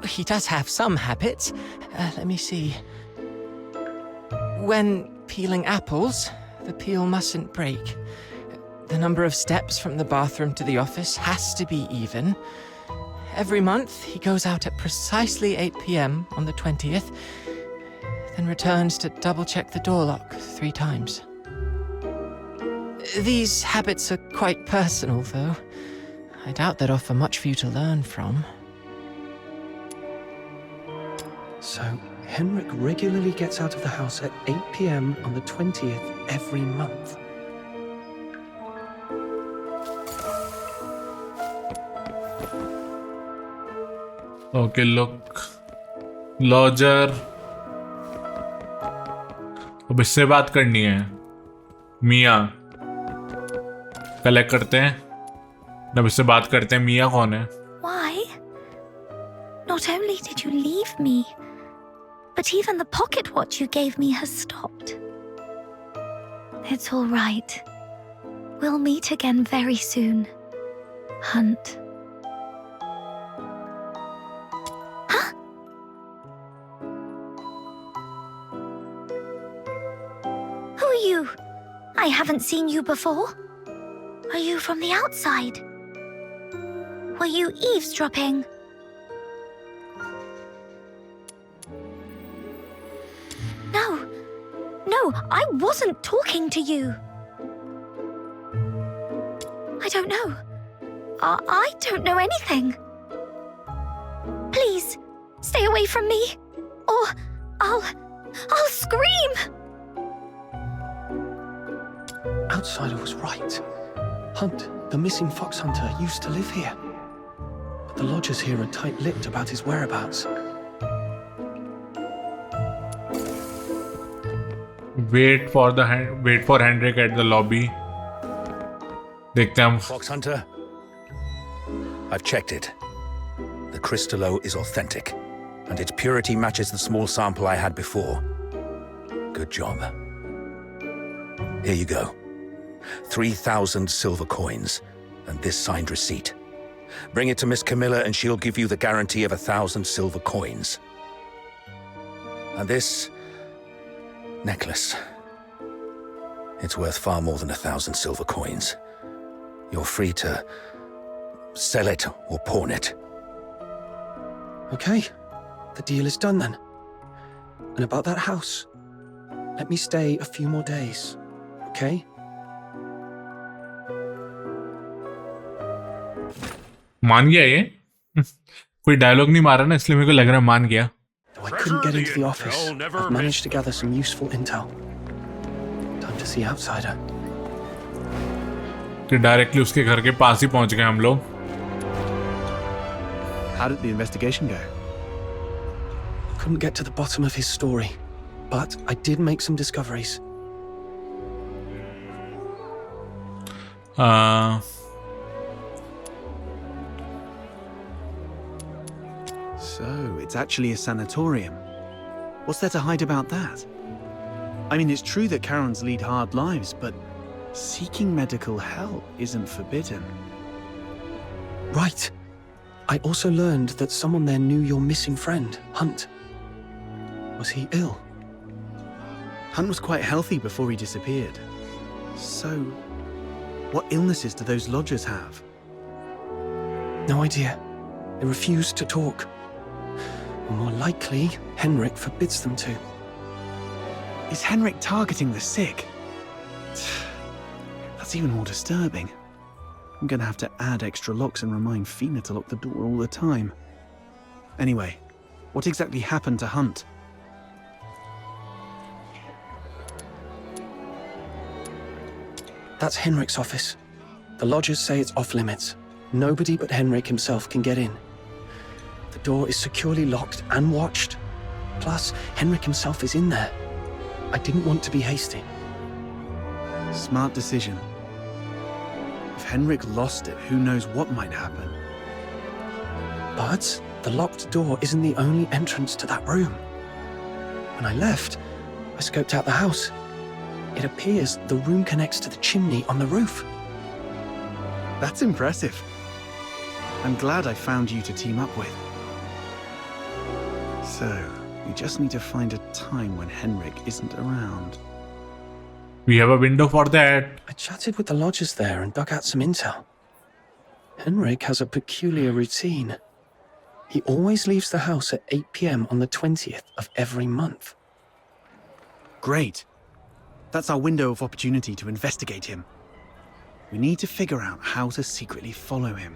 He does have some habits. Let me see. When peeling apples, the peel mustn't break. The number of steps from the bathroom to the office has to be even. Every month, he goes out at precisely 8 p.m. on the 20th, then returns to double-check the door lock 3 times. These habits are quite personal, though. I doubt they'd offer much for you to learn from. So, Henrik regularly gets out of the house at 8 p.m. on the 20th every month. Okay, look. Lodger. अब इससे बात करनी है. मिया. Collect करते हैं. अब इससे बात करते हैं. मिया कौन है? Why? Not only did you leave me, but even the pocket watch you gave me has stopped. It's all right. We'll meet again very soon. Hunt. Huh? Who are you? I haven't seen you before. Are you from the outside? Were you eavesdropping? No, I wasn't talking to you. I don't know. I don't know anything. Please, stay away from me, or I'll scream. Outsider was right. Hunt, the missing fox hunter, used to live here. But the lodgers here are tight-lipped about his whereabouts. Wait for Hendrik at the lobby. देखते हैं हम. Fox Hunter, I've checked it. The crystallo is authentic, and its purity matches the small sample I had before. Good job. Here you go. 3,000 silver coins, and this signed receipt. Bring it to Miss Camilla and she'll give you the guarantee of 1,000 silver coins. And this necklace, it's worth far more than 1,000 silver coins. You're free to sell it or pawn it. Okay, the deal is done then. And about that house, let me stay a few more days, okay? मान गया ये कोई dialogue नहीं मारा ना, इसलिए मेरे को लग रहा है मान गया. Though I couldn't get into the office, I've managed to gather some useful intel. Time to see outsider. कि डायरेक्टली उसके घर के पास ही पहुंच गए हम लोग. How did the investigation go? Couldn't get to the bottom of his story, but I did make some discoveries. So, it's actually a sanatorium. What's there to hide about that? I mean, it's true that Karens lead hard lives, but seeking medical help isn't forbidden. Right. I also learned that someone there knew your missing friend, Hunt. Was he ill? Hunt was quite healthy before he disappeared. So, what illnesses do those lodgers have? No idea. They refuse to talk. Or more likely, Henrik forbids them to. Is Henrik targeting the sick? That's even more disturbing. I'm gonna have to add extra locks and remind Fina to lock the door all the time. Anyway, what exactly happened to Hunt? That's Henrik's office. The lodgers say it's off limits. Nobody but Henrik himself can get in. The door is securely locked and watched. Plus, Henrik himself is in there. I didn't want to be hasty. Smart decision. If Henrik lost it, who knows what might happen. But the locked door isn't the only entrance to that room. When I left, I scoped out the house. It appears the room connects to the chimney on the roof. That's impressive. I'm glad I found you to team up with. So, we just need to find a time when Henrik isn't around. We have a window for that. I chatted with the lodgers there and dug out some intel. Henrik has a peculiar routine. He always leaves the house at 8 p.m. on the 20th of every month. Great. That's our window of opportunity to investigate him. We need to figure out how to secretly follow him.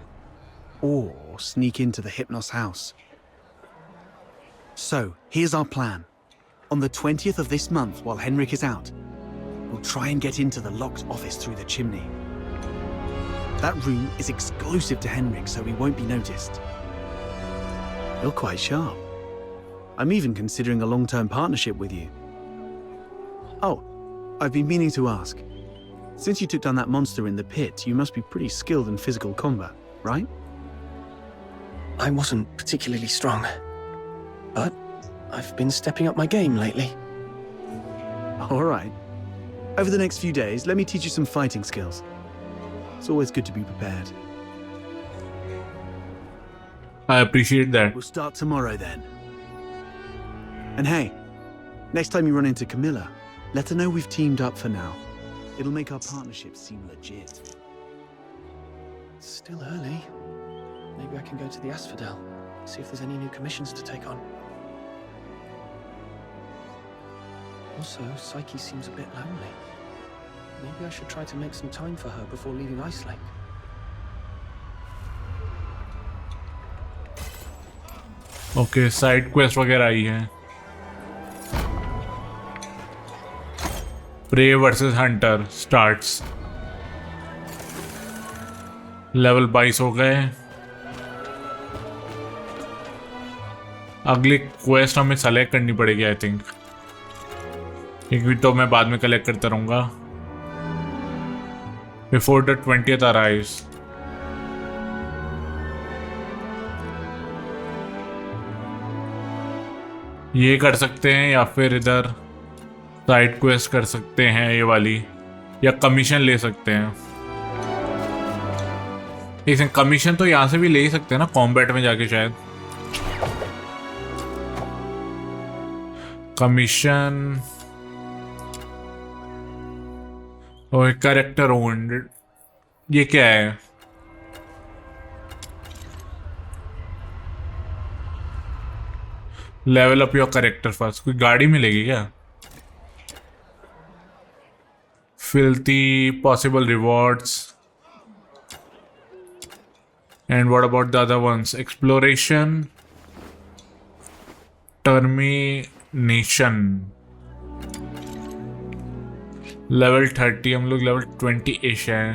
Or sneak into the Hypnos house. So, here's our plan. On the 20th of this month, while Henrik is out, we'll try and get into the locked office through the chimney. That room is exclusive to Henrik, so we won't be noticed. You're quite sharp. I'm even considering a long-term partnership with you. Oh, I've been meaning to ask. Since you took down that monster in the pit, you must be pretty skilled in physical combat, right? I wasn't particularly strong, but I've been stepping up my game lately. All right. Over the next few days, let me teach you some fighting skills. It's always good to be prepared. I appreciate that. We'll start tomorrow then. And hey, next time you run into Camilla, let her know we've teamed up for now. It'll make our partnership seem legit. It's still early. Maybe I can go to the Asphodel, see if there's any new commissions to take on. Also, Psyche seems a bit lonely. Maybe I should try to make some time for her before leaving Ice Lake. Okay, side quest वगैरह आई है. Prey versus Hunter starts. Level 22 हो गए. अगली quest हमें select करनी पड़ेगी I think. एक भी तो मैं बाद में कलेक्ट करता रहूंगा. Before the 20th arrives. ये कर सकते हैं या फिर इधर साइड क्वेस्ट कर सकते हैं ये वाली, या कमीशन ले सकते हैं. इसमें कमीशन तो यहाँ से भी ले ही सकते हैं ना, कॉम्बैट में जाके शायद. कमीशन और कैरेक्टर ओन्ड, ये क्या है? Level up your character first. कोई गाड़ी मिलेगी क्या? Filthy possible rewards and what about the other ones? Exploration, termination. Level 30, हम लोग लेवल 20 इश है।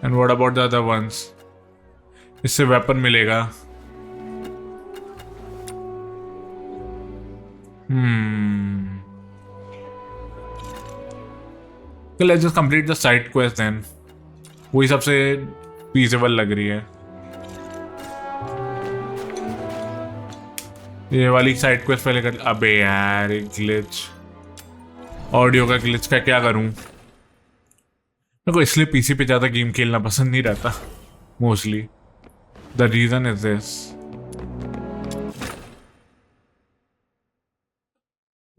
And what about the other ones? इससे वेपन मिलेगा। Let's just complete the side quest then. वही सबसे फीजिबल लग रही है। ये वाली साइड क्वेस्ट पहले कर। अबे यार ग्लिच, ऑडियो का ग्लिच का क्या करूं? मेरे को इसलिए पीसी पे ज्यादा गेम खेलना पसंद नहीं रहता mostly. The reason is this,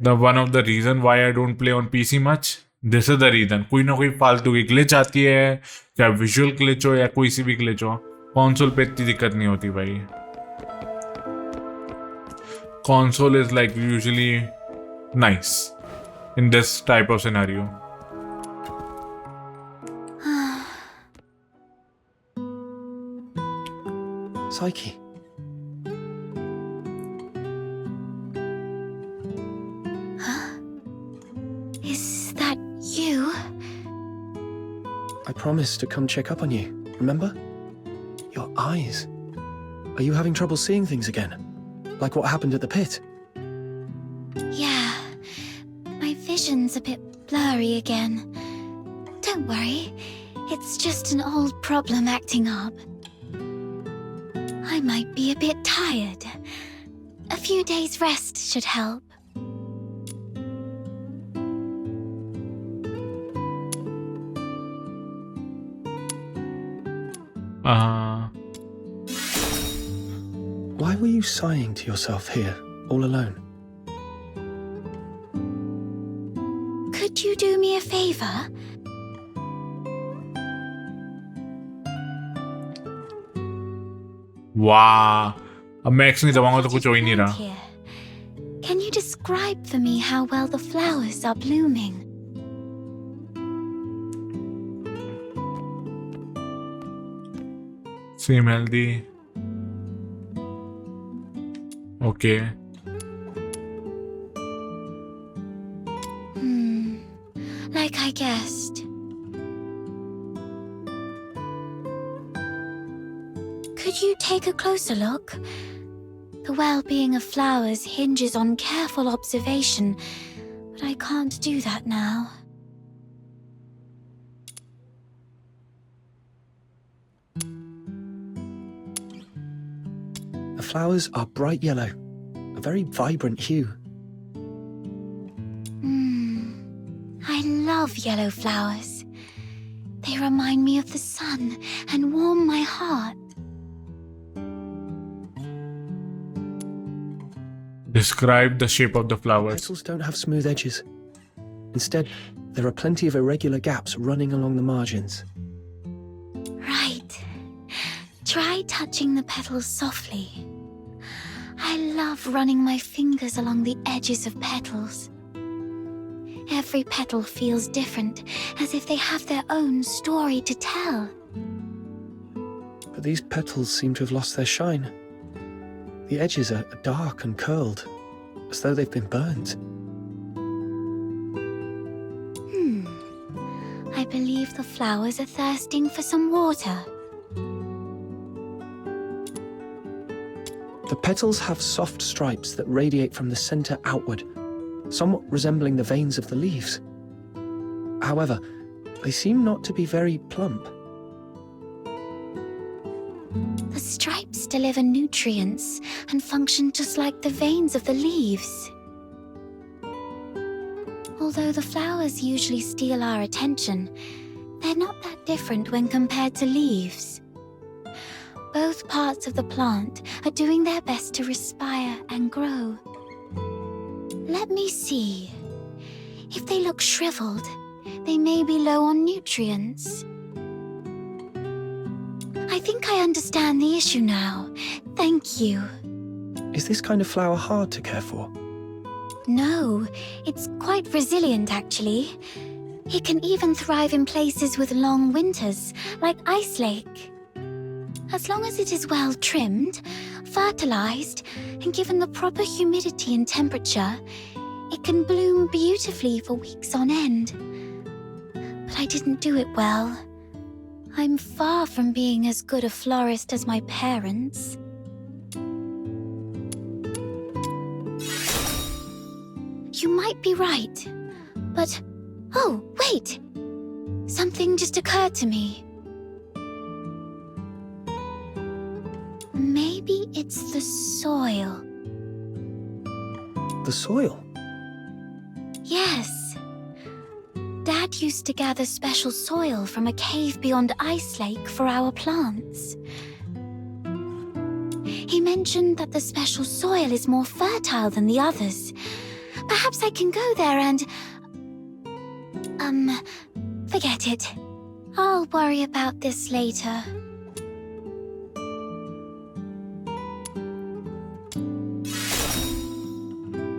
the one of the reason why I don't play on PC much. This is the reason. कोई ना कोई फालतू की ग्लिच आती है, चाहे विजुअल ग्लिच हो या कोई सी भी ग्लिच हो। कॉन्सोल पे इतनी दिक्कत नहीं होती भाई। Console is like usually nice in this type of scenario. Psyche. Is that you? I promised to come check up on you, remember? Your eyes. Are you having trouble seeing things again? Like what happened at the pit? Yeah. My vision's a bit blurry again. Don't worry. It's just an old problem acting up. I might be a bit tired. A few days rest should help. Why were you sighing to yourself here, all alone? Could you do me a favor? वाह, अब मैं x नहीं दबाऊंगा तो कुछ हो ही नहीं रहा। Here. Can you describe for me how well the flowers are blooming? Seem healthy. Okay. Like I guessed. Could you take a closer look? The well-being of flowers hinges on careful observation, but I can't do that now. The flowers are bright yellow, a very vibrant hue. I love yellow flowers. They remind me of the sun and warm my heart. Describe the shape of the flowers. Petals don't have smooth edges. Instead, there are plenty of irregular gaps running along the margins. Right. Try touching the petals softly. I love running my fingers along the edges of petals. Every petal feels different, as if they have their own story to tell. But these petals seem to have lost their shine. The edges are dark and curled, as though they've been burnt. I believe the flowers are thirsting for some water. The petals have soft stripes that radiate from the center outward, somewhat resembling the veins of the leaves. However, they seem not to be very plump. The stripes deliver nutrients and function just like the veins of the leaves. Although the flowers usually steal our attention, they're not that different when compared to leaves. Both parts of the plant are doing their best to respire and grow. Let me see. If they look shriveled, they may be low on nutrients. I think I understand the issue now. Thank you. Is this kind of flower hard to care for? No, it's quite resilient actually. It can even thrive in places with long winters, like Ice Lake. As long as it is well trimmed, fertilized, and given the proper humidity and temperature, it can bloom beautifully for weeks on end. But I didn't do it well. I'm far from being as good a florist as my parents. You might be right, but... Oh, wait! Something just occurred to me. Maybe it's the soil. The soil? Yes. Dad used to gather special soil from a cave beyond Ice Lake for our plants. He mentioned that the special soil is more fertile than the others. Perhaps I can go there and... forget it. I'll worry about this later.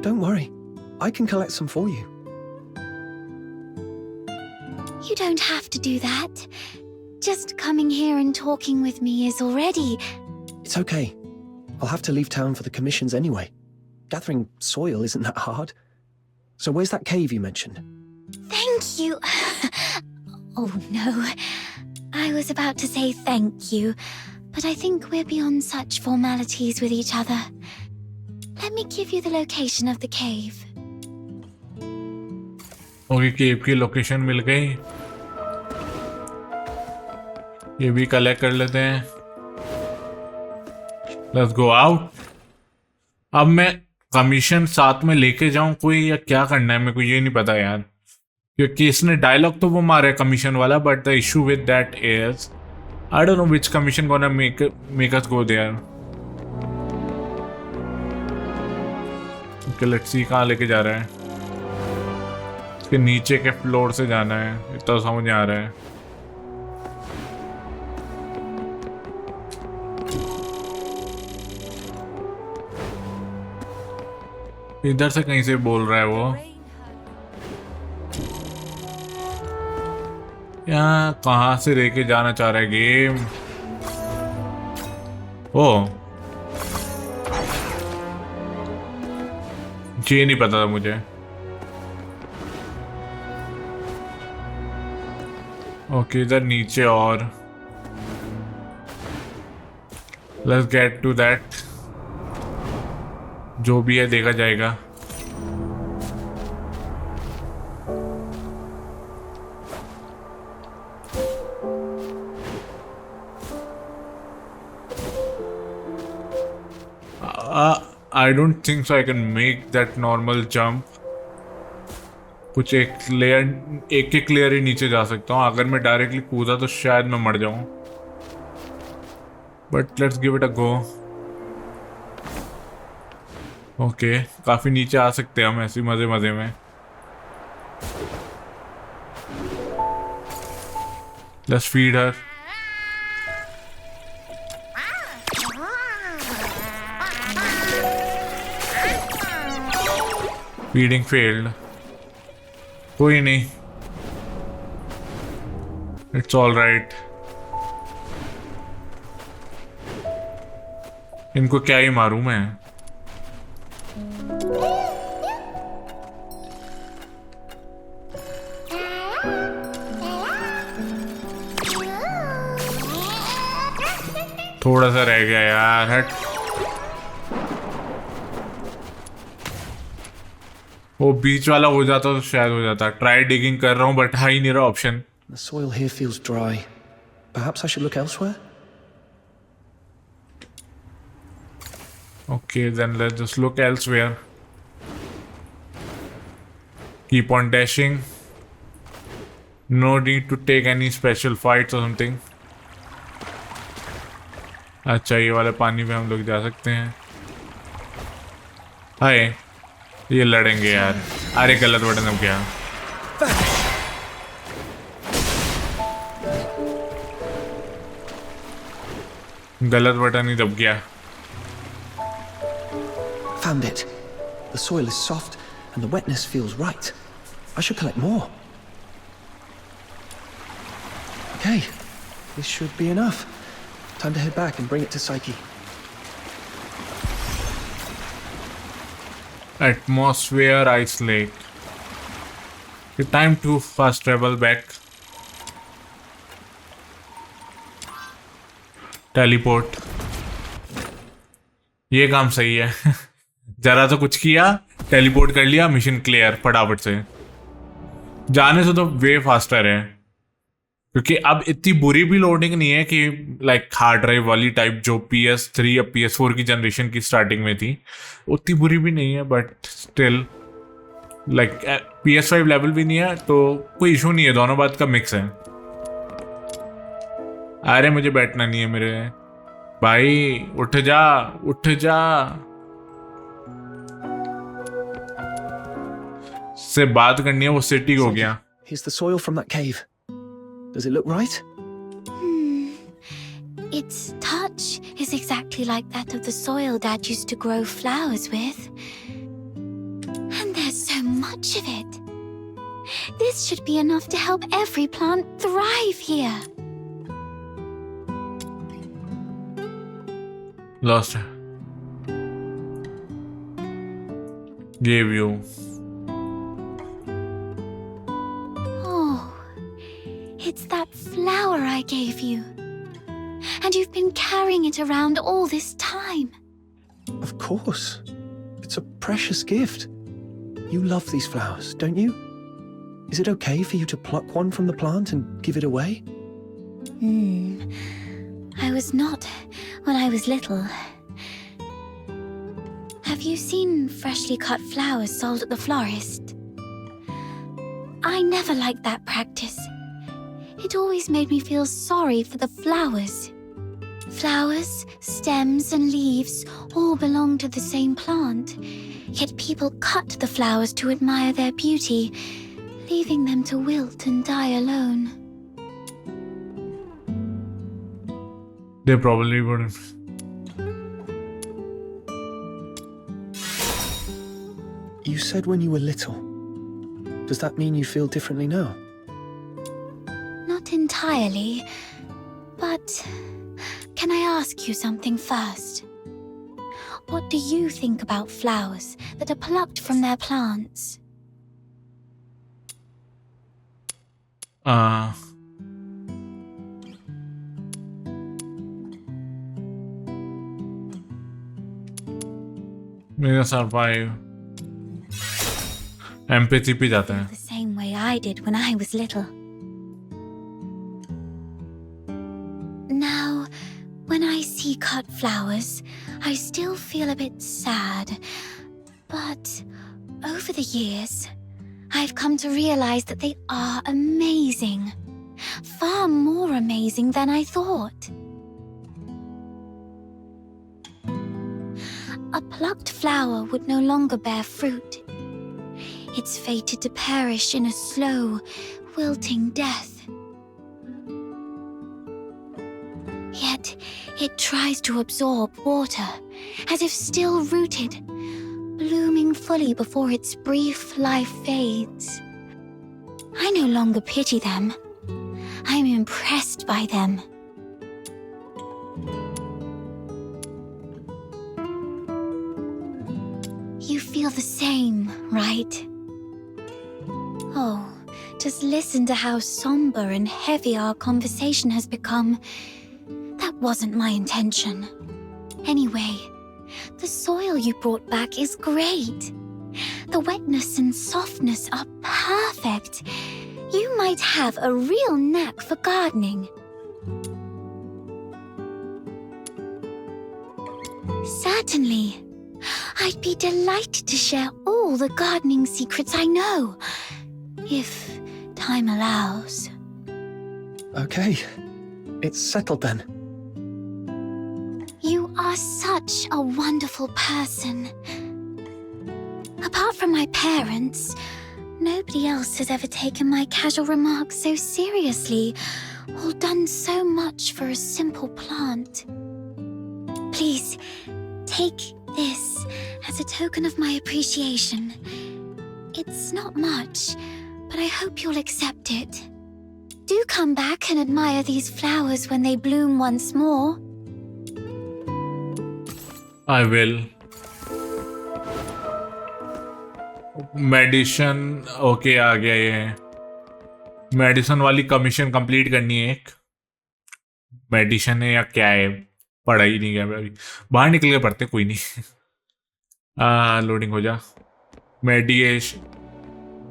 Don't worry. I can collect some for you. You don't have to do that. Just coming here and talking with me is already... It's okay. I'll have to leave town for the commissions anyway. Gathering soil isn't that hard. So where's that cave you mentioned? Thank you. Oh no. I was about to say thank you, but I think we're beyond such formalities with each other. Let me give you the location of the cave. Okay cave की location मिल गई. ये भी collect कर लेते हैं. Let's go out. अब मैं commission साथ में लेके जाऊं कोई या क्या करना है मेरे को ये नहीं पता यार, क्योंकि इसने डायलॉग तो वो मारा है कमीशन वाला, but the issue with that is I don't know which commission gonna make us go there. Okay let's see कहाँ लेके जा रहा है. इसके नीचे के फ्लोर से जाना है, इतना समझ नहीं आ रहा है. इधर से कहीं से बोल रहा है वो. यहाँ कहाँ से लेके जाना चाह रहा है गेम. ओ ये नहीं पता था मुझे. ओके इधर नीचे और लेट्स गेट टू दैट. जो भी है देखा जाएगा. I don't think so I can make that normal jump. कुछ एक लेयर ही नीचे जा सकता हूँ. अगर मैं डायरेक्टली कूदा तो शायद मैं मर जाऊं. But let's give it a go. Okay काफी नीचे आ सकते हैं हम ऐसे मजे मजे में. Let's feed her. Feeding failed. कोई नहीं, इट्स ऑल राइट. इनको क्या ही मारूं मैं. थोड़ा सा रह गया यार. हट. वो बीच वाला हो जाता तो शायद हो जाता. ट्राई डिगिंग कर रहा हूँ बट हा ही नहीं रहा option. The soil here feels dry. Perhaps I should look elsewhere? Okay, then let's just look elsewhere. Keep on dashing. No need to take any special fights or something. अच्छा ये वाले पानी में हम लोग जा सकते हैं। हाय ये लड़ेंगे यार। अरे गलत बटन दब गया। गलत बटन ही दब गया। Found it. The soil is soft and the wetness feels right. I should collect more. Okay, this should be enough. Time to head back and bring it to Psyche. Atmosphere ice lake. Time to fast travel back. Teleport. ये काम सही है। जरा तो कुछ किया, teleport कर लिया, मिशन क्लियर फटाफट से। जाने से तो वे फास्टर है, क्योंकि अब इतनी बुरी भी लोडिंग नहीं है कि लाइक हार्ड ड्राइव वाली टाइप जो PS3 या PS4 की जनरेशन की स्टार्टिंग में थी, उतनी बुरी भी नहीं है। But still like PS5 level भी नहीं है, तो कोई इशू नहीं है। दोनों बात का मिक्स है। अरे मुझे बैठना नहीं है मेरे भाई, उठ जा उठ जा। से बात करनी है, वो सिटी हो गया। Here's the soil from that cave. Does it look right? Its touch is exactly like that of the soil Dad used to grow flowers with. And there's so much of it. This should be enough to help every plant thrive here. Lost. Gave you. Oh, it's that flower I gave you. And you've been carrying it around all this time. Of course. It's a precious gift. You love these flowers, don't you? Is it okay for you to pluck one from the plant and give it away? I was not when I was little. Have you seen freshly cut flowers sold at the florist? I never liked that practice. It always made me feel sorry for the flowers. Flowers, stems and leaves all belong to the same plant, yet people cut the flowers to admire their beauty, leaving them to wilt and die alone. They probably wouldn't. You said when you were little. Does that mean you feel differently now? Not entirely, but can I ask you something first? What do you think about flowers that are plucked from their plants? मेरा survive empathy पे जाता है। The same way I did when I was little. Now, when I see cut flowers, I still feel a bit sad. But over the years, I've come to realize that they are amazing. Far more amazing than I thought. A plucked flower would no longer bear fruit. It's fated to perish in a slow, wilting death. Yet, it tries to absorb water, as if still rooted, blooming fully before its brief life fades. I no longer pity them. I'm impressed by them. You feel the same, right? Oh, just listen to how somber and heavy our conversation has become. That wasn't my intention. Anyway, the soil you brought back is great. The wetness and softness are perfect. You might have a real knack for gardening. Certainly. I'd be delighted to share all the gardening secrets I know, if time allows. Okay, it's settled then. such a wonderful person. Apart from my parents, nobody else has ever taken my casual remarks so seriously or done so much for a simple plant. Please, take this as a token of my appreciation. It's not much, but I hope you'll accept it. Do come back and admire these flowers when they bloom once more. I will. Medicine okay आ गया ये medicine वाली commission complete करनी है एक medicine है या क्या है पढ़ा ही नहीं गया मैं अभी बाहर निकल के पढ़ते कोई नहीं लोडिंग हो जा मेडिएशन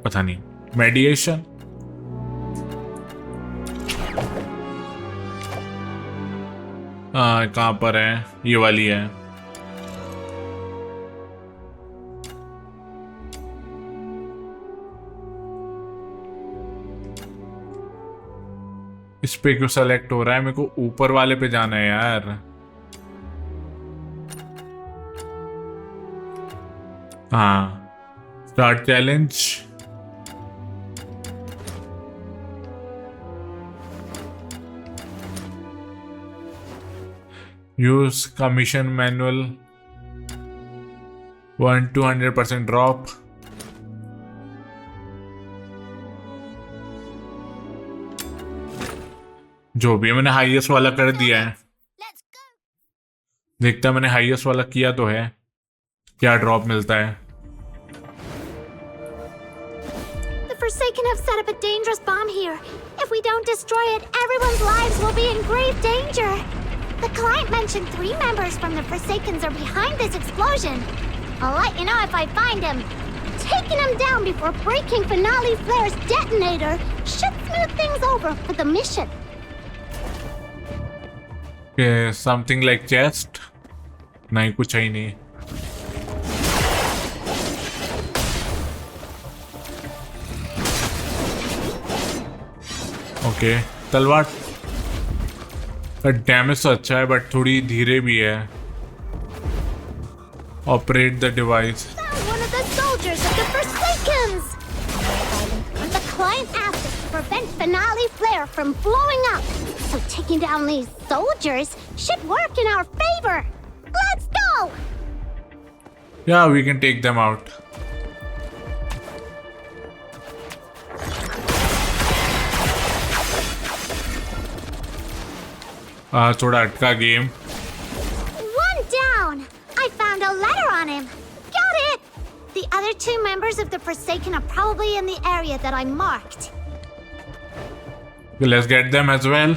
पता नहीं मेडिएशन कहाँ पर है ये वाली है इस पे क्यों सेलेक्ट हो रहा है मेरे को ऊपर वाले पे जाना है यार हाँ start challenge use commission manual 1-200% drop जो भी मैंने हाईएस्ट वाला कर दिया है देखता मैंने हाईएस्ट वाला किया तो है क्या ड्रॉप मिलता है The Forsaken have set up a dangerous bomb here. If we don't destroy it, everyone's lives will be in grave danger. The client mentioned 3 members from the Forsakens are behind this explosion. I'll let you know if I find him. Taking him down before breaking Finale Flare's detonator should smooth things over for the mission. Okay, something like chest नहीं कुछ है ही नहीं okay तलवार का damage तो अच्छा है but थोड़ी धीरे भी है operate the device One of the soldiers of the Forsakens! The client asked us to prevent Finale Flare from blowing up. So taking down these soldiers should work in our favor. Let's go! Yeah, we can take them out. थोड़ा अटका game One down! I found a letter on him. Got it! The other 2 members of the Forsaken are probably in the area that I marked. Okay, let's get them as well.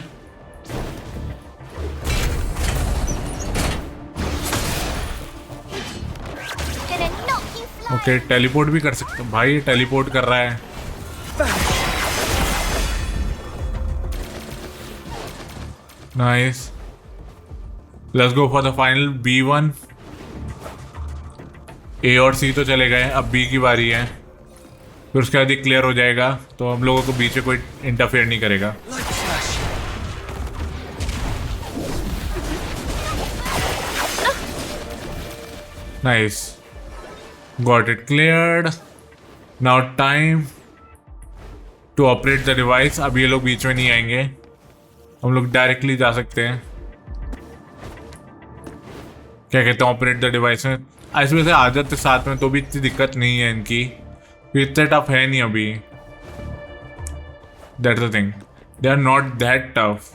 Gonna knock you flat. Okay teleport भी कर सकते हैं भाई teleport कर रहा है nice let's go for the final B1 A और C तो चले गए अब B की बारी है फिर उसके बाद क्लियर हो जाएगा तो हम लोगों को बीच में कोई इंटरफेयर नहीं करेगा nice Got it cleared. Now time to operate the device. अब ये लोग बीच में नहीं आएंगे हम लोग डायरेक्टली जा सकते हैं क्या कहते हैं ऑपरेट द डिवाइस में इसमें से आ जाते साथ में तो भी इतनी दिक्कत नहीं है इनकी इतने टफ है नहीं अभी that's the thing they are not that tough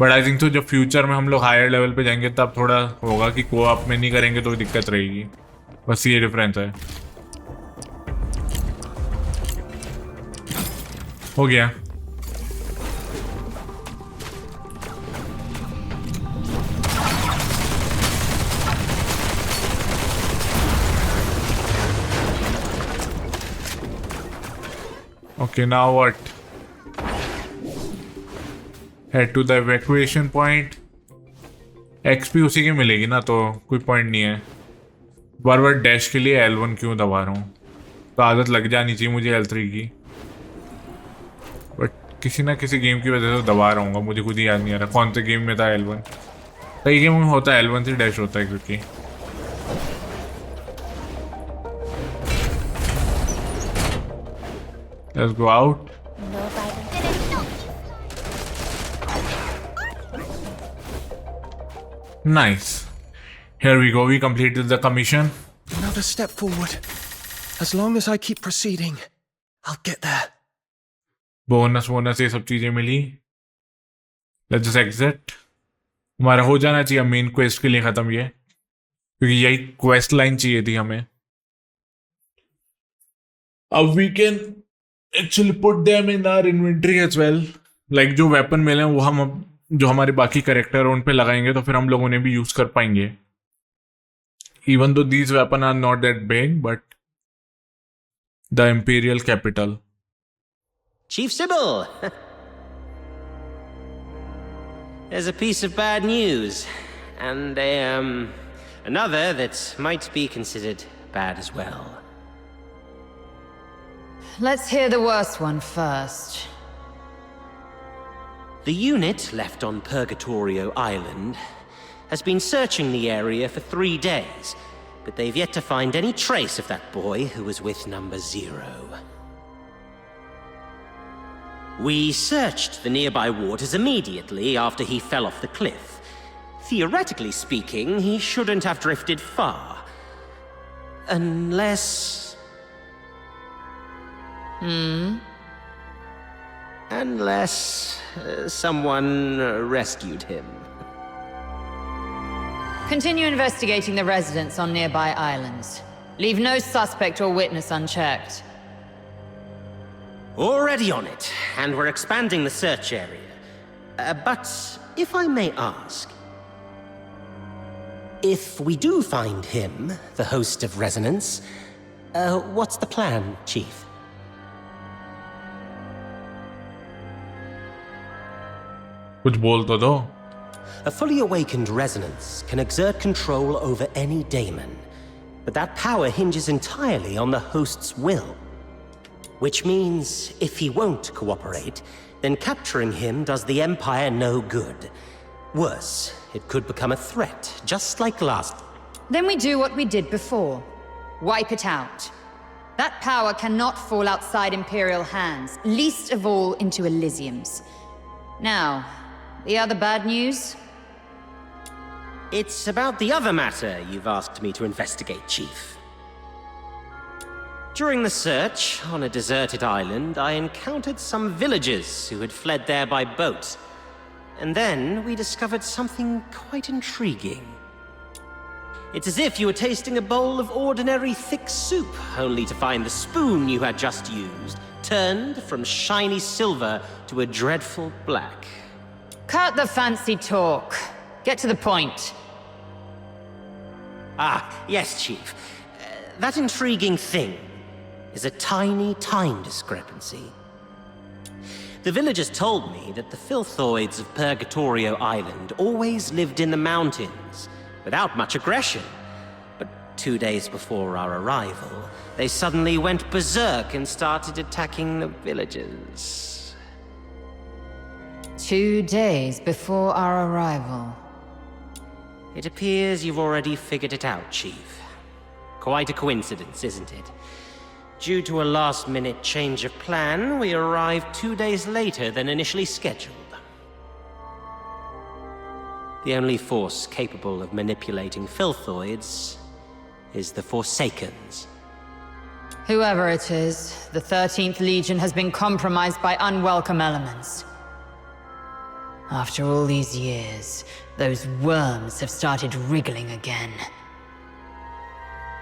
but I think तो जब फ्यूचर में हम लोग हायर लेवल पे जाएंगे तब थोड़ा होगा कि को आप में नहीं करेंगे तो दिक्कत रहेगी बस ये डिफरेंस है हो गया Okay, now what? Head to the evacuation point. XP उसी की मिलेगी ना तो कोई पॉइंट नहीं है बार बार डैश के लिए L1 क्यों दबा रहा हूँ तो आदत लग जानी चाहिए मुझे L3 की बट किसी ना किसी गेम की वजह से दबा रहा हूँ मुझे खुद ही याद नहीं आ रहा कौन से गेम में था L1 कई गेम में होता है L1 से डैश होता है क्योंकि let's go out. Nice. Here we go. We completed the commission. Another step forward. As long as I keep proceeding, I'll get there. Bonus ये सब चीजें मिली. Let's just exit. हमारा हो जाना चाहिए मेन क्वेस्ट के लिए खत्म ये, क्योंकि यही क्वेस्ट लाइन चाहिए थी हमें. अब we can actually put them in our inventory as well. Like जो वेपन मिले हैं वो हम जो हमारे बाकी कैरेक्टर उन पे लगाएंगे तो फिर हम लोग उन्हें भी यूज कर पाएंगे. Even though these weapons are not that big, but the Imperial capital. Chief Sybil! There's a piece of bad news, and another that might be considered bad as well. Let's hear the worst one first. The unit left on Purgatorio Island has been searching the area for 3 days, but they've yet to find any trace of that boy who was with number 0. We searched the nearby waters immediately after he fell off the cliff. Theoretically speaking, he shouldn't have drifted far. Unless... Unless someone rescued him. Continue investigating the residents on nearby islands. Leave no suspect or witness unchecked. Already on it, and we're expanding the search area. But if I may ask, if we do find him, the host of Resonance, what's the plan, Chief? कुछ बोल तो दो. A fully awakened Resonance can exert control over any daemon, but that power hinges entirely on the host's will. Which means, if he won't cooperate, then capturing him does the Empire no good. Worse, it could become a threat, just like last. Then we do what we did before. Wipe it out. That power cannot fall outside Imperial hands, least of all into Elysium's. Now, the other bad news? It's about the other matter you've asked me to investigate, Chief. During the search on a deserted island, I encountered some villagers who had fled there by boat. And then we discovered something quite intriguing. It's as if you were tasting a bowl of ordinary thick soup, only to find the spoon you had just used turned from shiny silver to a dreadful black. Cut the fancy talk. Get to the point. Ah, yes, Chief. That intriguing thing is a tiny time discrepancy. The villagers told me that the filthoids of Purgatorio Island always lived in the mountains, without much aggression. But 2 days before our arrival, they suddenly went berserk and started attacking the villagers. 2 days before our arrival. It appears you've already figured it out, Chief. Quite a coincidence, isn't it? Due to a last-minute change of plan, we arrived 2 days later than initially scheduled. The only force capable of manipulating filthoids is the Forsakens. Whoever it is, the 13th Legion has been compromised by unwelcome elements. After all these years, those worms have started wriggling again.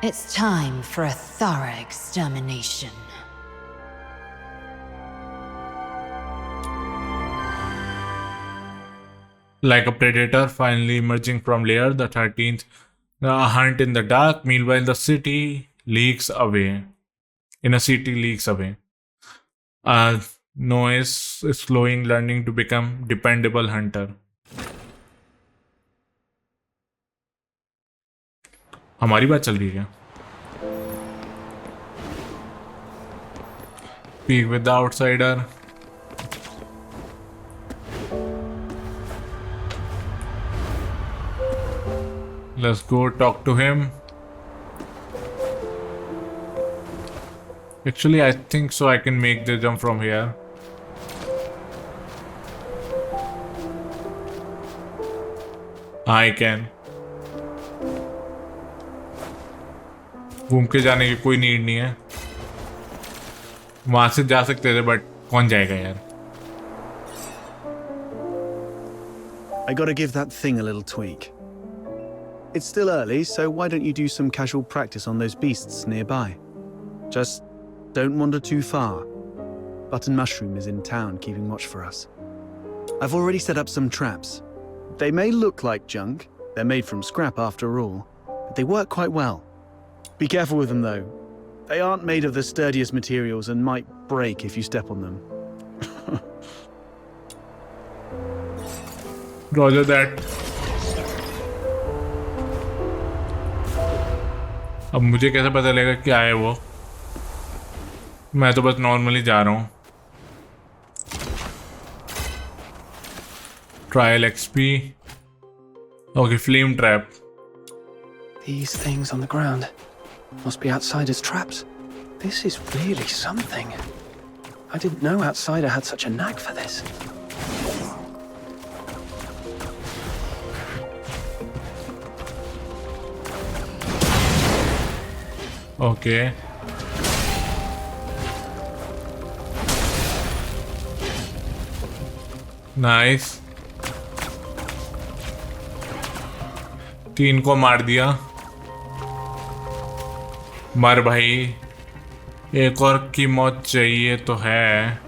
It's time for a thorough extermination. Like a predator finally emerging from lair, the 13th hunt in the dark. Meanwhile, the city leaks away. Noah is slowing, learning to become dependable hunter. हमारी बात चल रही है क्या? Speak with the outsider. Let's go talk to him. Actually, I think so I can make the jump from here. I can. घूम के जाने की कोई नीड नहीं है. वहां से जा सकते थे बट कौन जाएगा यार. I gotta give that thing a little tweak. It's still early, so why don't you do some casual practice on those beasts nearby? Just don't wander too far. Button Mushroom is in town keeping watch for us. I've already set up some traps. They may look like junk, they're made from scrap after all, but they work quite well. Be careful with them though. They aren't made of the sturdiest materials and might break if you step on them. Roger that. अब मुझे कैसे पता लगेगा क्या है वो. मैं तो बस नॉर्मली जा रहा हूँ. Trial XP. Okay, flame trap. These things on the ground must be outsiders' traps. This is really something. I didn't know Outsider had such a knack for this. Okay. Nice. 3 को मार दिया. मर भाई. एक और की मौत चाहिए तो है.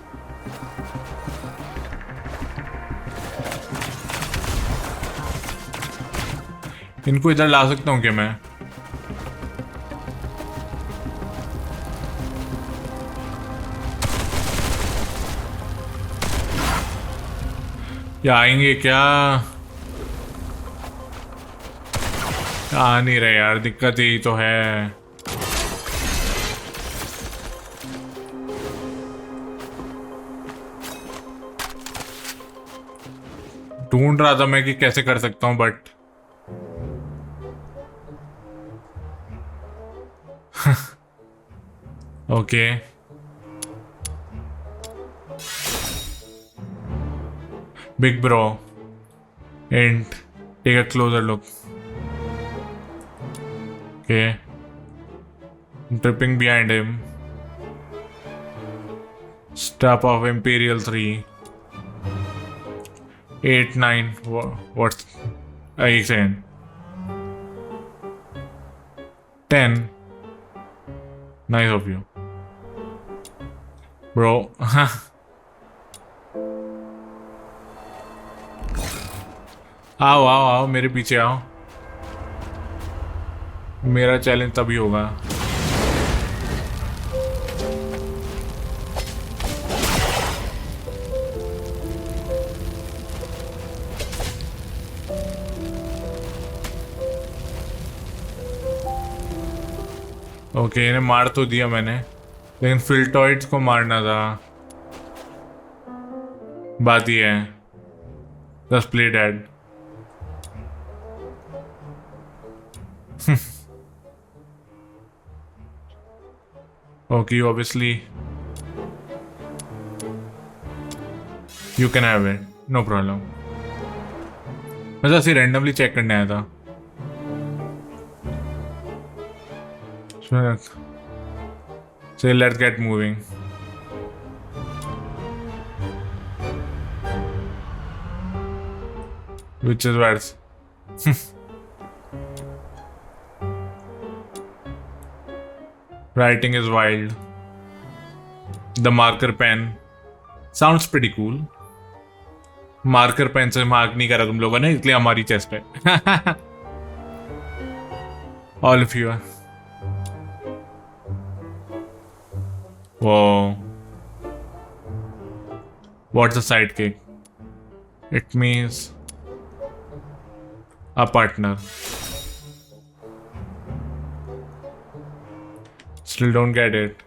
इनको इधर ला सकता हूँ क्या मैं? क्या आएंगे क्या? आ नहीं रहे यार. दिक्कत यही तो है. ढूंढ रहा था मैं कि कैसे कर सकता हूं but okay. Big bro, and take a closer look. Okay, I'm tripping behind him. Stop of Imperial 3. 8, 9. What's I saying? 10. Nice of you, bro. आओ आओ आओ मेरे पीछे आओ. मेरा चैलेंज तभी होगा. ओके, इन्हें मार तो दिया मैंने, लेकिन फिल्टॉइड्स को मारना था. बात ही है. Just play dead. Okay, obviously you can have it, no problem. मैं ऐसे randomly चेक करने आया था. So let's get moving. Which is worse. Writing is wild. The marker pen sounds pretty cool. Marker pen से mark नहीं करा तुम लोगों ने, इसलिए हमारी चेस्ट है. All of you are. Whoa. What's a sidekick? It means a partner. Still don't get it.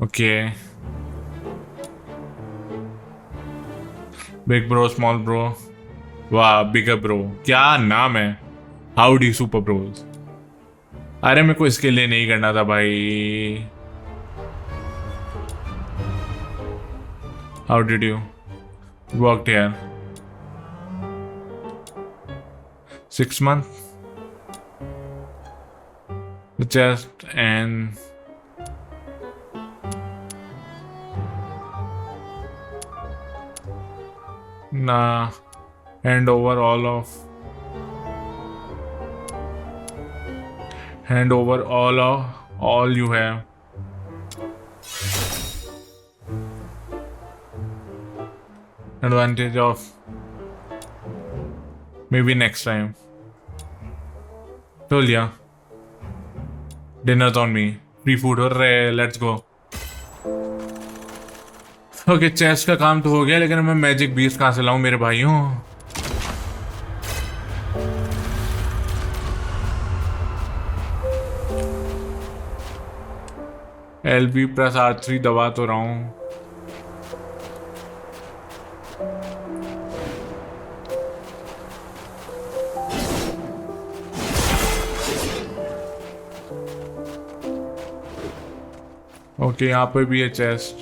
Okay. Big bro, small bro. वाह, bigger bro. क्या नाम है? Howdy super bros. अरे मेरे को इसके लिए नहीं करना था भाई। How did you work here? 6 months? The chest and nah, hand over all you have. Advantage of maybe next time. तो लिया। Dinner's on me. Free food हो रहा है, let's go. ओके, चेस्ट का काम तो हो गया, लेकिन मैं मैजिक बीस्ट कहाँ से लाऊं मेरे भाइयों? LB+R3 दबा तो रहा हूं। ओके, यहाँ पे भी है चेस्ट।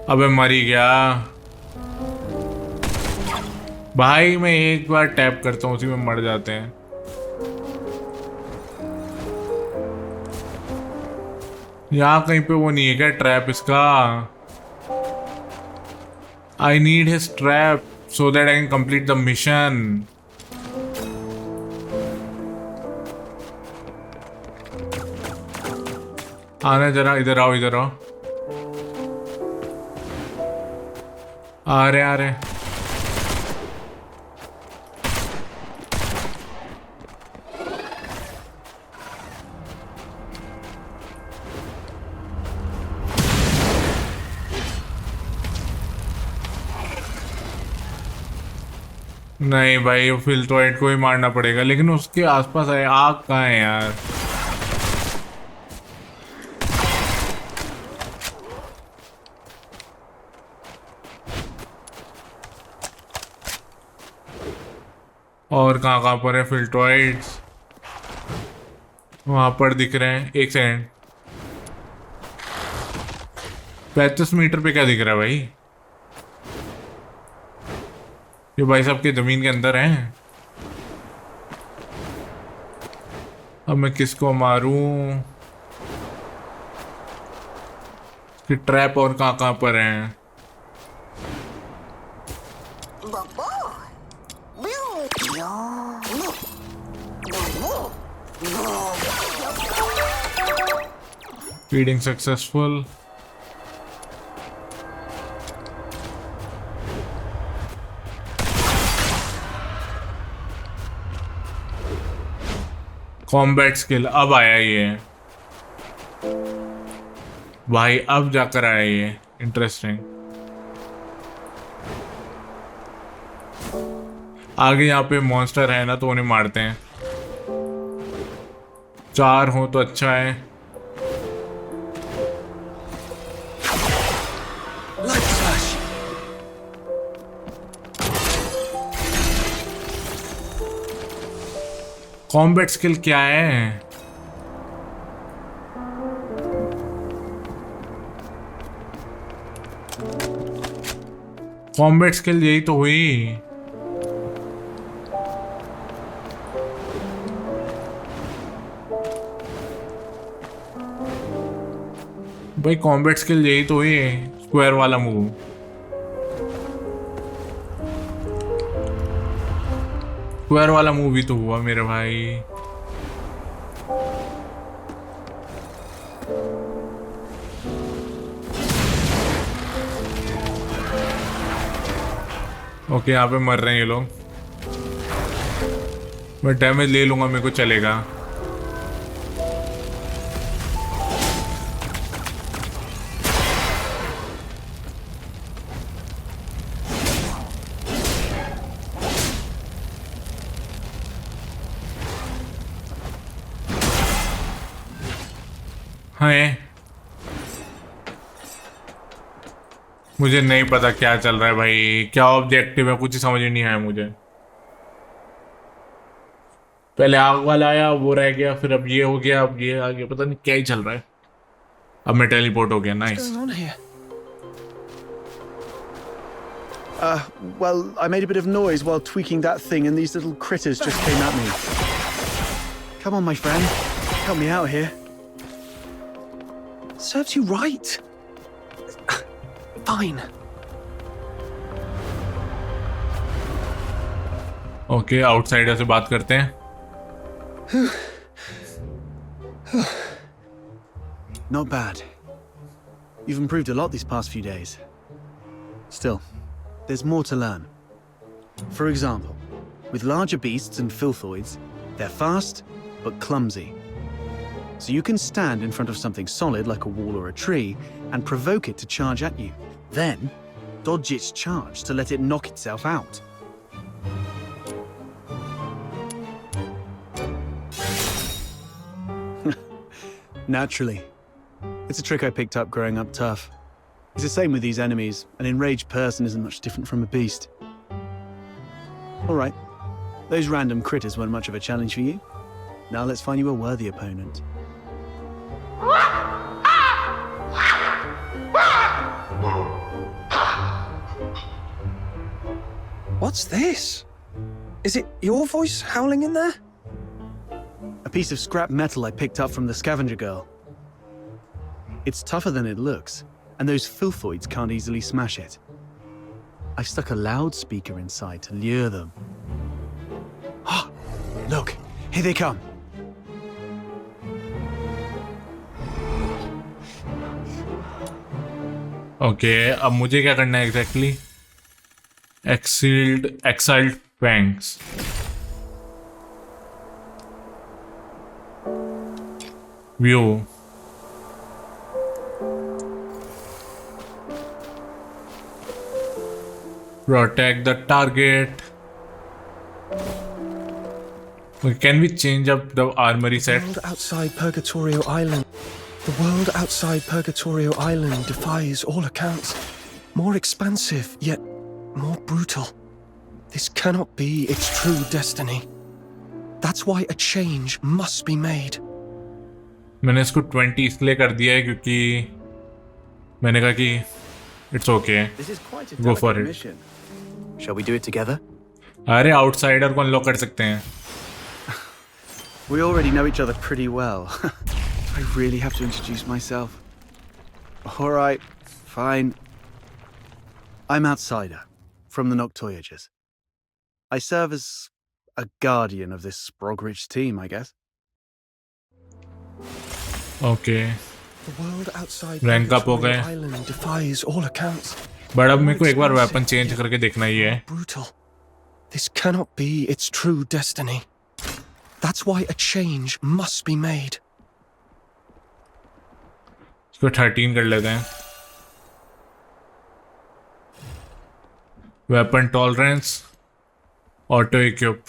अबे मरी गया भाई। मैं एक बार टैप करता हूँ, उसी में मर जाते हैं। यहाँ कहीं पे वो नहीं है क्या ट्रैप इसका? I need his trap so that I can complete the mission. आना जरा, इधर आओ, इधर आओ। आ रहे नहीं भाई, वो फिल्ट्रोइड को ही मारना पड़ेगा, लेकिन उसके आसपास है। आग कहाँ है यार? और कहाँ पर है फिल्ट्रोइड्स? वहां पर दिख रहे हैं। एक सेकंड, 35 मीटर पे क्या दिख रहा है भाई? ये भाई साहब के जमीन के अंदर हैं। अब मैं किसको मारूं? कि ट्रैप और कहाँ पर हैं? Feeding successful. कॉम्बैट स्किल अब आया ये भाई, अब जाकर आया ये। इंटरेस्टिंग। आगे यहाँ पे मॉन्स्टर है ना, तो उन्हें मारते हैं। 4 हो तो अच्छा है। कॉम्बैट स्किल क्या है? कॉम्बैट स्किल यही तो हुई। भाई कॉम्बैट स्किल यही तो हुई। स्क्वायर वाला मूव। स्क्वायर वाला मूव भी तो हुआ मेरे भाई। ओके, यहाँ पे मर रहे हैं ये लोग। मैं डैमेज ले लूंगा, मेरे को चलेगा। है। मुझे नहीं पता क्या चल रहा है भाई, क्या ऑब्जेक्टिव है, कुछ ही समझ ही नहीं आया मुझे। पहले आग वाला आया, वो रह गया, फिर अब ये हो गया, अब ये आ गया, पता नहीं क्या ही चल रहा है। अब मैं टेलीपोर्ट हो गया। Nice. Well, I made a bit of noise while tweaking that thing and these little critters just came at me. Come on, my friend. Help me out here. Serves you right. Fine. Okay, outsider से बात करते हैं। Not bad. You've improved a lot these past few days. Still, there's more to learn. For example, with larger beasts and filthoids, they're fast, but clumsy. So you can stand in front of something solid like a wall or a tree and provoke it to charge at you. Then, dodge its charge to let it knock itself out. Naturally. It's a trick I picked up growing up tough. It's the same with these enemies. An enraged person isn't much different from a beast. Alright. Those random critters weren't much of a challenge for you. Now let's find you a worthy opponent. What's this? Is it your voice howling in there? A piece of scrap metal I picked up from the scavenger girl. It's tougher than it looks, and those filthoids can't easily smash it. I've stuck a loudspeaker inside to lure them. Ah, look, here they come. Okay, अब मुझे क्या करना है exactly? Exiled fangs. View. Protect the target. Can we change up the armory set? The world outside Purgatorio Island. The world outside Purgatorio Island defies all accounts. More expansive, yet more brutal. This cannot be its true destiny. That's why a change must be made. मैंने इसको 20 इसलिए कर दिया है क्योंकि मैंने कहा कि it's okay. Go for it. Mission. Shall we do it together? अरे आउटसाइडर को अनलॉक कर सकते हैं। We already know each other pretty well. I really have to introduce myself. Alright, fine. I'm Outsider, from the Noctoyagers. I serve as a guardian of this Sprogrich team, I guess. Okay. The world outside Rank up हो गए। Purgatorio Island defies all accounts. But अब मेरे को एक बार weapon change करके देखना ही है। Brutal. This cannot be its true destiny. That's why a change must be made. इसको 13 कर लेते हैं। Weapon tolerance, auto equip.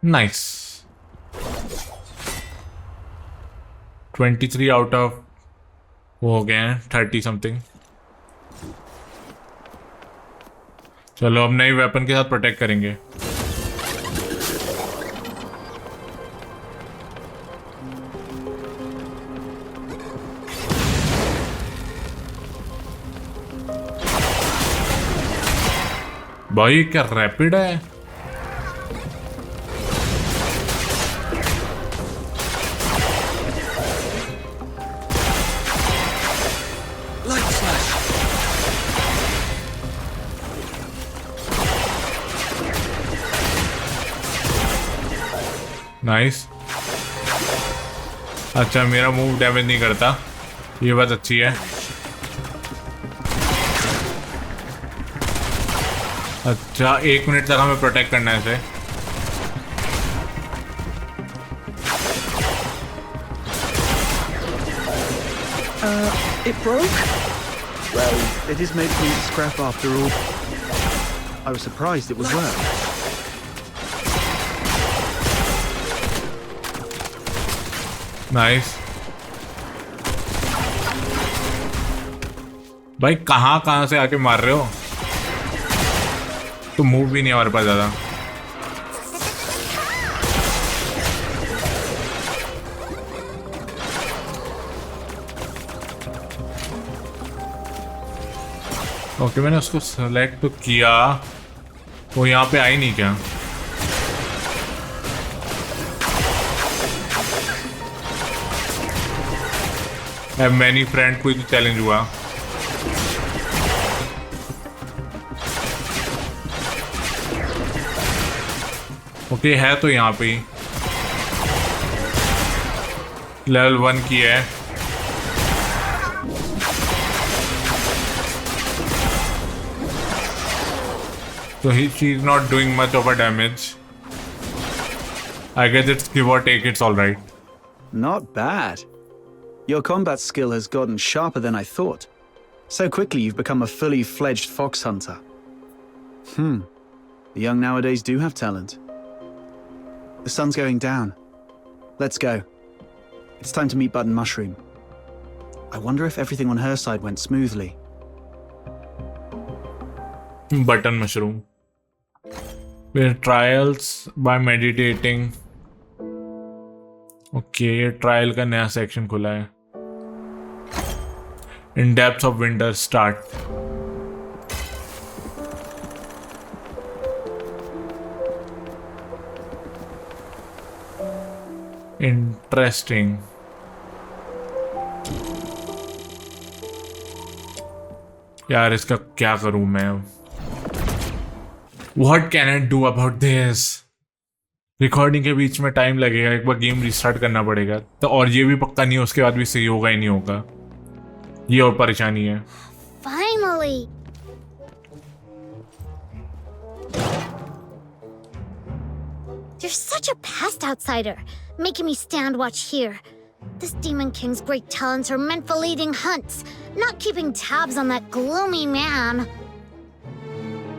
Nice. 23 out of वो हो गए हैं 30 समथिंग। चलो अब नई वेपन के साथ प्रोटेक्ट करेंगे। भाई क्या रैपिड है। नाइस। अच्छा मेरा मूव डैमेज नहीं करता, ये बात अच्छी है। अच्छा 1 मिनट तक हमें प्रोटेक्ट करना है इसे। It broke? Well, it is made from scrap after all. I was surprised it would work. Nice भाई, कहाँ से आके मार रहे हो? तो मूव भी नहीं है हमारे पास ज्यादा। ओके मैंने उसको सेलेक्ट तो किया, वो यहाँ पे आई नहीं क्या? हैव मैनी फ्रेंड कोई तो चैलेंज हुआ। ओके है तो यहाँ पे ही लेवल 1 की है। So she's not doing much of a damage. I guess it's give or take, it's alright. Not bad. Your combat skill has gotten sharper than I thought. So quickly you've become a fully fledged fox hunter. The young nowadays do have talent. The sun's going down. Let's go. It's time to meet Button Mushroom. I wonder if everything on her side went smoothly. Button Mushroom. We're trials by meditating. Okay, ये trial का नया section खुला है। In depths of winter start. Interesting. यार इसका क्या करूं मैं अब? What can I do about this? Recording के बीच में टाइम लगेगा, एक बार गेम रिस्टार्ट करना पड़ेगा तो, और ये भी पक्का नहीं है उसके बाद भी सही होगा ही नहीं होगा, ये और परेशानी है। Finally. You're such a past outsider, making me stand watch here. This Demon King's great talents are meant for leading hunts, not keeping tabs on that gloomy man.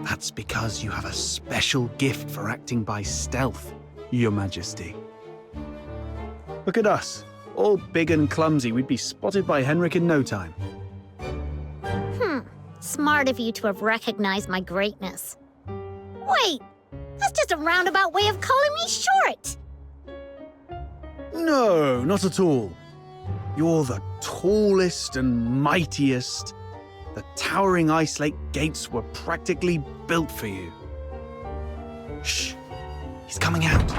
That's because you have a special gift for acting by stealth, Your Majesty. Look at us, all big and clumsy. We'd be spotted by Henrik in no time. Smart of you to have recognized my greatness. Wait, that's just a roundabout way of calling me short. No, not at all. You're the tallest and mightiest. The towering ice lake gates were practically built for you. Shh! He's coming out.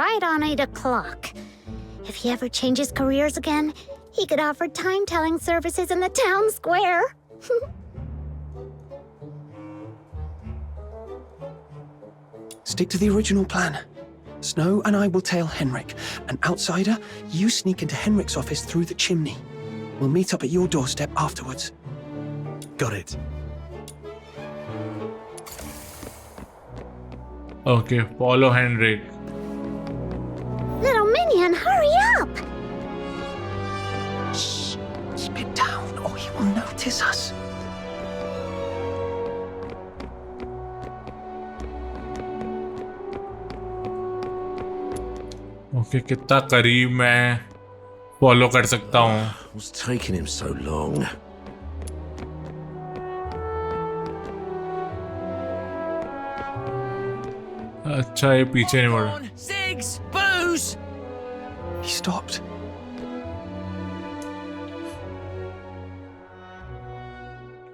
Right on 8 o'clock. If he ever changes careers again, he could offer time-telling services in the town square. Stick to the original plan. Snow and I will tail Henrik. An outsider, you sneak into Henrik's office through the chimney. We'll meet up at your doorstep afterwards. Got it. Okay, follow Henrik. Little minion, hurry up! Shh! Keep it down or he will notice us. Okay कितना करीब मैं follow कर सकता हूँ? What's taking him so long? अच्छा ये पीछे नहीं बढ़ा। Sigs, booze. He stopped.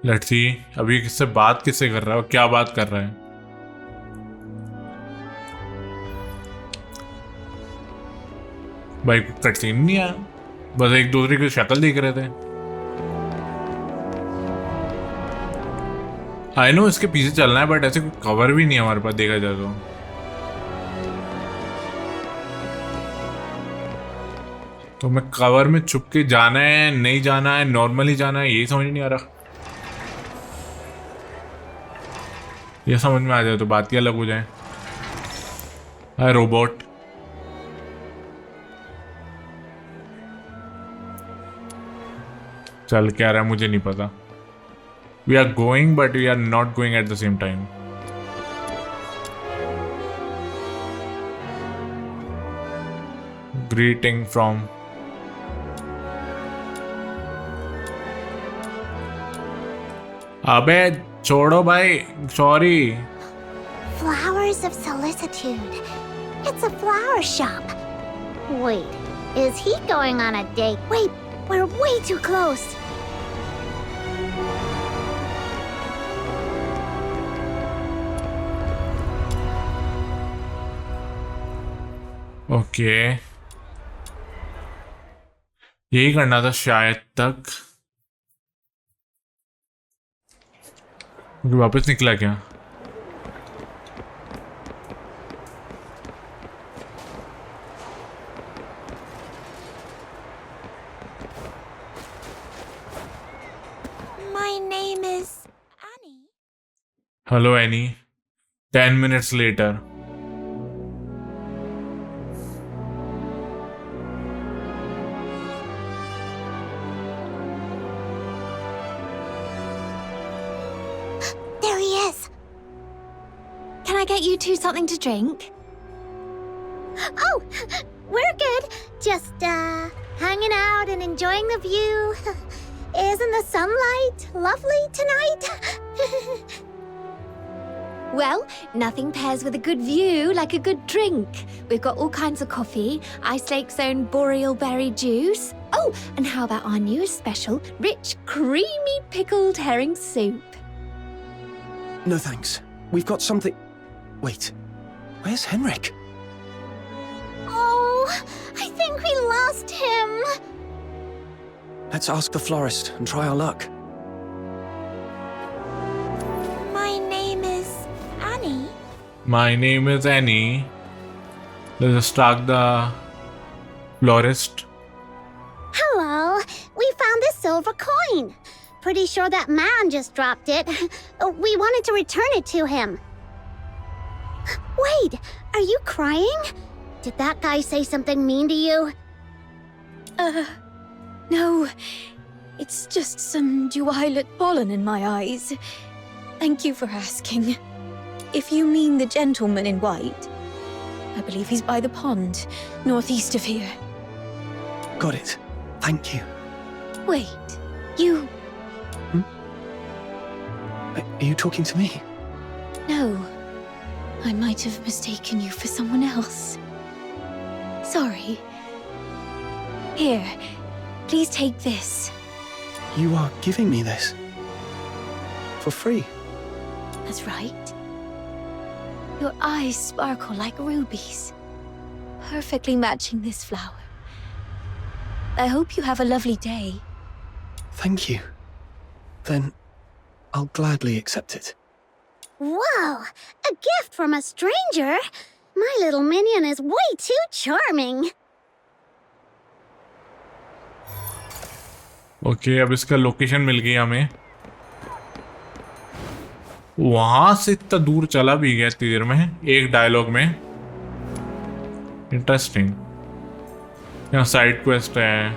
Let's see अभी किससे बात किससे कर रहा है, क्या बात कर रहा है? भाई कट सीन नहीं आया, बस एक दूसरे की शक्ल देख रहे थे। आई नो इसके पीछे चलना है बट ऐसे कोई कवर भी नहीं है हमारे पास देखा जाए तो मैं कवर में छुप के जाना है नहीं जाना है, नॉर्मली जाना है, यही समझ नहीं आ रहा। ये समझ में आ जाए तो बात ही अलग हो जाए। हाय रोबोट, चल क्या रहा है मुझे नहीं पता। We are going but we are not going at the same time. greeting from. अबे छोड़ो भाई, sorry. Flowers of solicitude. It's a flower shop. Wait, is he going on a date? Wait, we're way too close. Okay, यही करना था शायद तक। वापस निकला क्या? My name is Annie. Hello Annie. 10 minutes later. There he is. Can I get you two something to drink? Oh, we're good. Just, hanging out and enjoying the view. Isn't the sunlight lovely tonight? Well, nothing pairs with a good view like a good drink. We've got all kinds of coffee, Ice Lake's own boreal berry juice. Oh, and how about our newest special, rich, creamy pickled herring soup? No thanks. We've got something... Wait, where's Henrik? Oh, I think we lost him. Let's ask the florist and try our luck. My name is Annie. My name is Annie. Let's just talk the florist. Hello, we found this silver coin. Pretty sure that man just dropped it. We wanted to return it to him. Wait, are you crying? Did that guy say something mean to you? No, it's just some dual pollen in my eyes. Thank you for asking. If you mean the gentleman in white, I believe he's by the pond, northeast of here. Got it. Thank you. Wait, you... Are you talking to me? No. I might have mistaken you for someone else. Sorry. Here, please take this. You are giving me this? For free? That's right. Your eyes sparkle like rubies, perfectly matching this flower. I hope you have a lovely day. Thank you. Then I'll gladly accept it. Wow, a gift from a stranger? My little minion is way too charming. Okay, अब इसका location मिल गई हमें। वहां से इतना दूर चला भी गया इतनी देर में, एक डायलॉग में। इंटरेस्टिंग। यहाँ साइड क्वेस्ट है।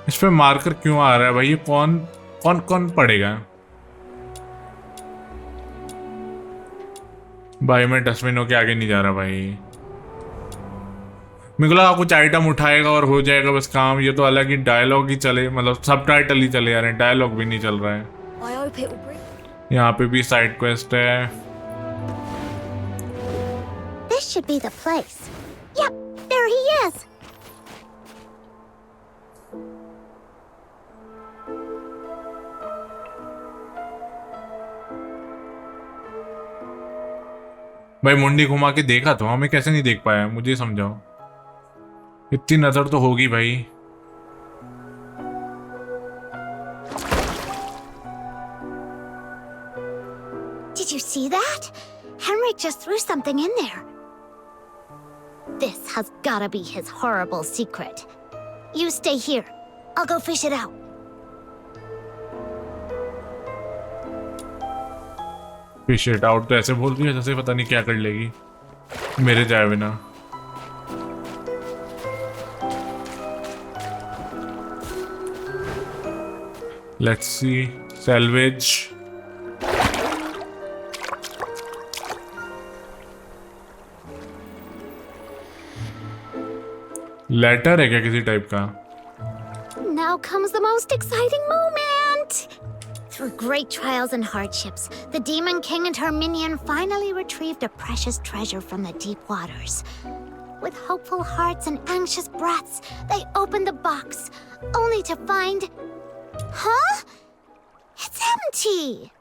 इस पे मार्कर क्यों आ रहा है भाई? ये कौन कौन कौन पढ़ेगा? भाई मैं डस्टबिनों के आगे नहीं जा रहा भाई। मेरे को लगा कुछ आइटम उठाएगा और हो जाएगा बस काम। ये तो अलग ही डायलॉग ही चले, मतलब सबटाइटल ही चले जा रहे हैं, डायलॉग भी नहीं चल रहा है। यहाँ पे भी साइड क्वेस्ट है। This should be the place. Yep, there he is. भाई मुंडी घुमा के देखा तो हमें कैसे नहीं देख पाया? मुझे समझाओ। इतनी नजर तो होगी भाई। Did you see that? Henrik just threw something in there. This has gotta be his horrible secret. You stay here. I'll go fish it out. Fish it out तो ऐसे बोल दिया जैसे पता नहीं क्या कर लेगी मेरे जाए बिना। Let's see, salvage. लेटर है क्या किसी टाइप का? Now comes the most exciting moment! Through great trials and hardships, the Demon King and her minion finally retrieved a precious treasure from the deep waters. With hopeful hearts and anxious breaths, they opened the box, only to find... Huh? It's empty!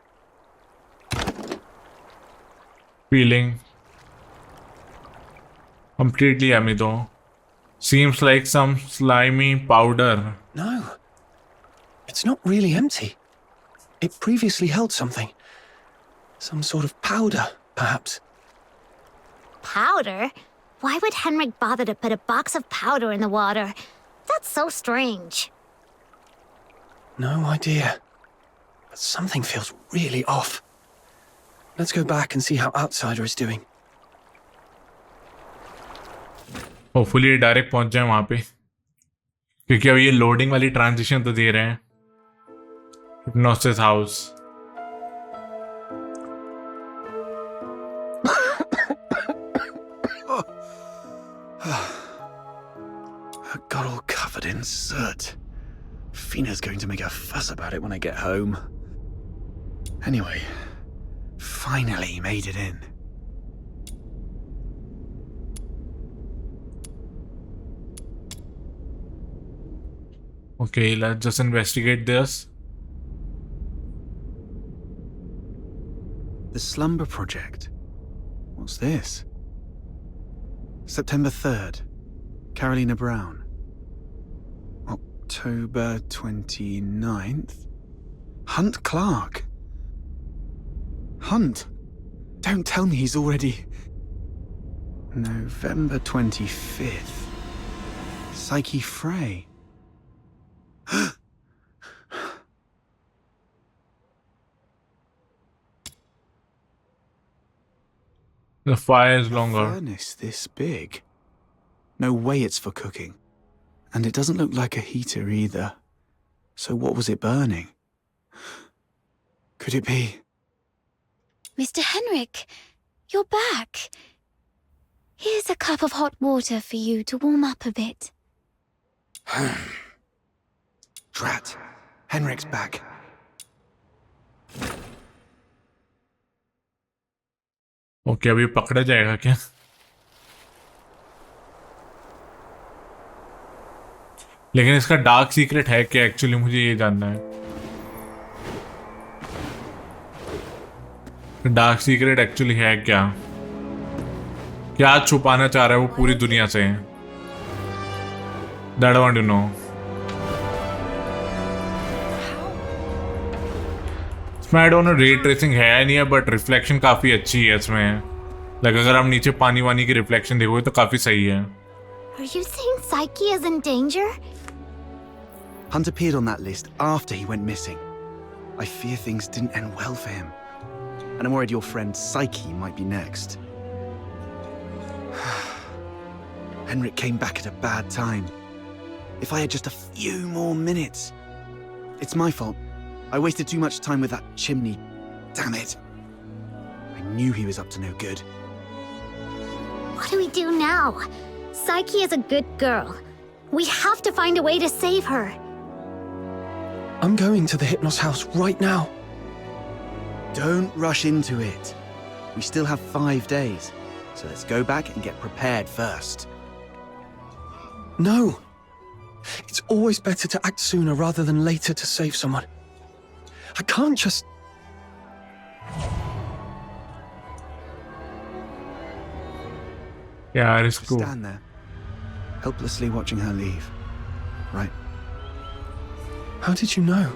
Feeling completely yummy though. Seems like some slimy powder. No. It's not really empty. It previously held something. Some sort of powder, perhaps. Powder? Why would Henrik bother to put a box of powder in the water? That's so strange. No idea. But something feels really off. Let's go back and see how Outsider is doing. Hopefully ये direct पहुंच जाए वहां पे, क्योंकि अब ये loading वाली transition तो दे रहे हैं. Hypnosis house. I got all covered in soot. Fina's going to make a fuss about it when I get home. Anyway, finally made it in. Okay, let's just investigate this. The Slumber Project. What's this? September 3rd. Carolina Brown. October 29th. Hunt Clark. Hunt? Don't tell me he's already... November 25th. Psyche Frey. The fire is longer. Furnace this big. No way it's for cooking. And it doesn't look like a heater either. So what was it burning? Could it be... Mr. Henrik, you're back. Here's a cup of hot water for you to warm up a bit. Drat. Henrik's back. Okay, अभी पकड़ा जाएगा क्या? लेकिन इसका dark secret है क्या actually, मुझे ये जानना है. डार्क सीक्रेट एक्चुअली है क्या? क्या छुपाना चाह रहा है वो पूरी दुनिया से? That I want to know. इसमें आई डोंट नो रे ट्रेसिंग है या नहीं है, बट रिफ्लेक्शन काफी अच्छी है इसमें. लाइक अगर आप नीचे पानी वानी की रिफ्लेक्शन देखोगे तो काफी सही है. Are you saying Psyche is in danger? Hunt appeared on that list after he went missing. I fear things didn't end well for him. And I'm worried your friend Psyche might be next. Henrik came back at a bad time. If I had just a few more minutes. It's my fault. I wasted too much time with that chimney. Damn it. I knew he was up to no good. What do we do now? Psyche is a good girl. We have to find a way to save her. I'm going to the Hypnos house right now. Don't rush into it. We still have 5 days. So let's go back and get prepared first. No. It's always better to act sooner rather than later to save someone. I can't just... Yeah, it is cool. Stand there, helplessly watching her leave. Right? How did you know?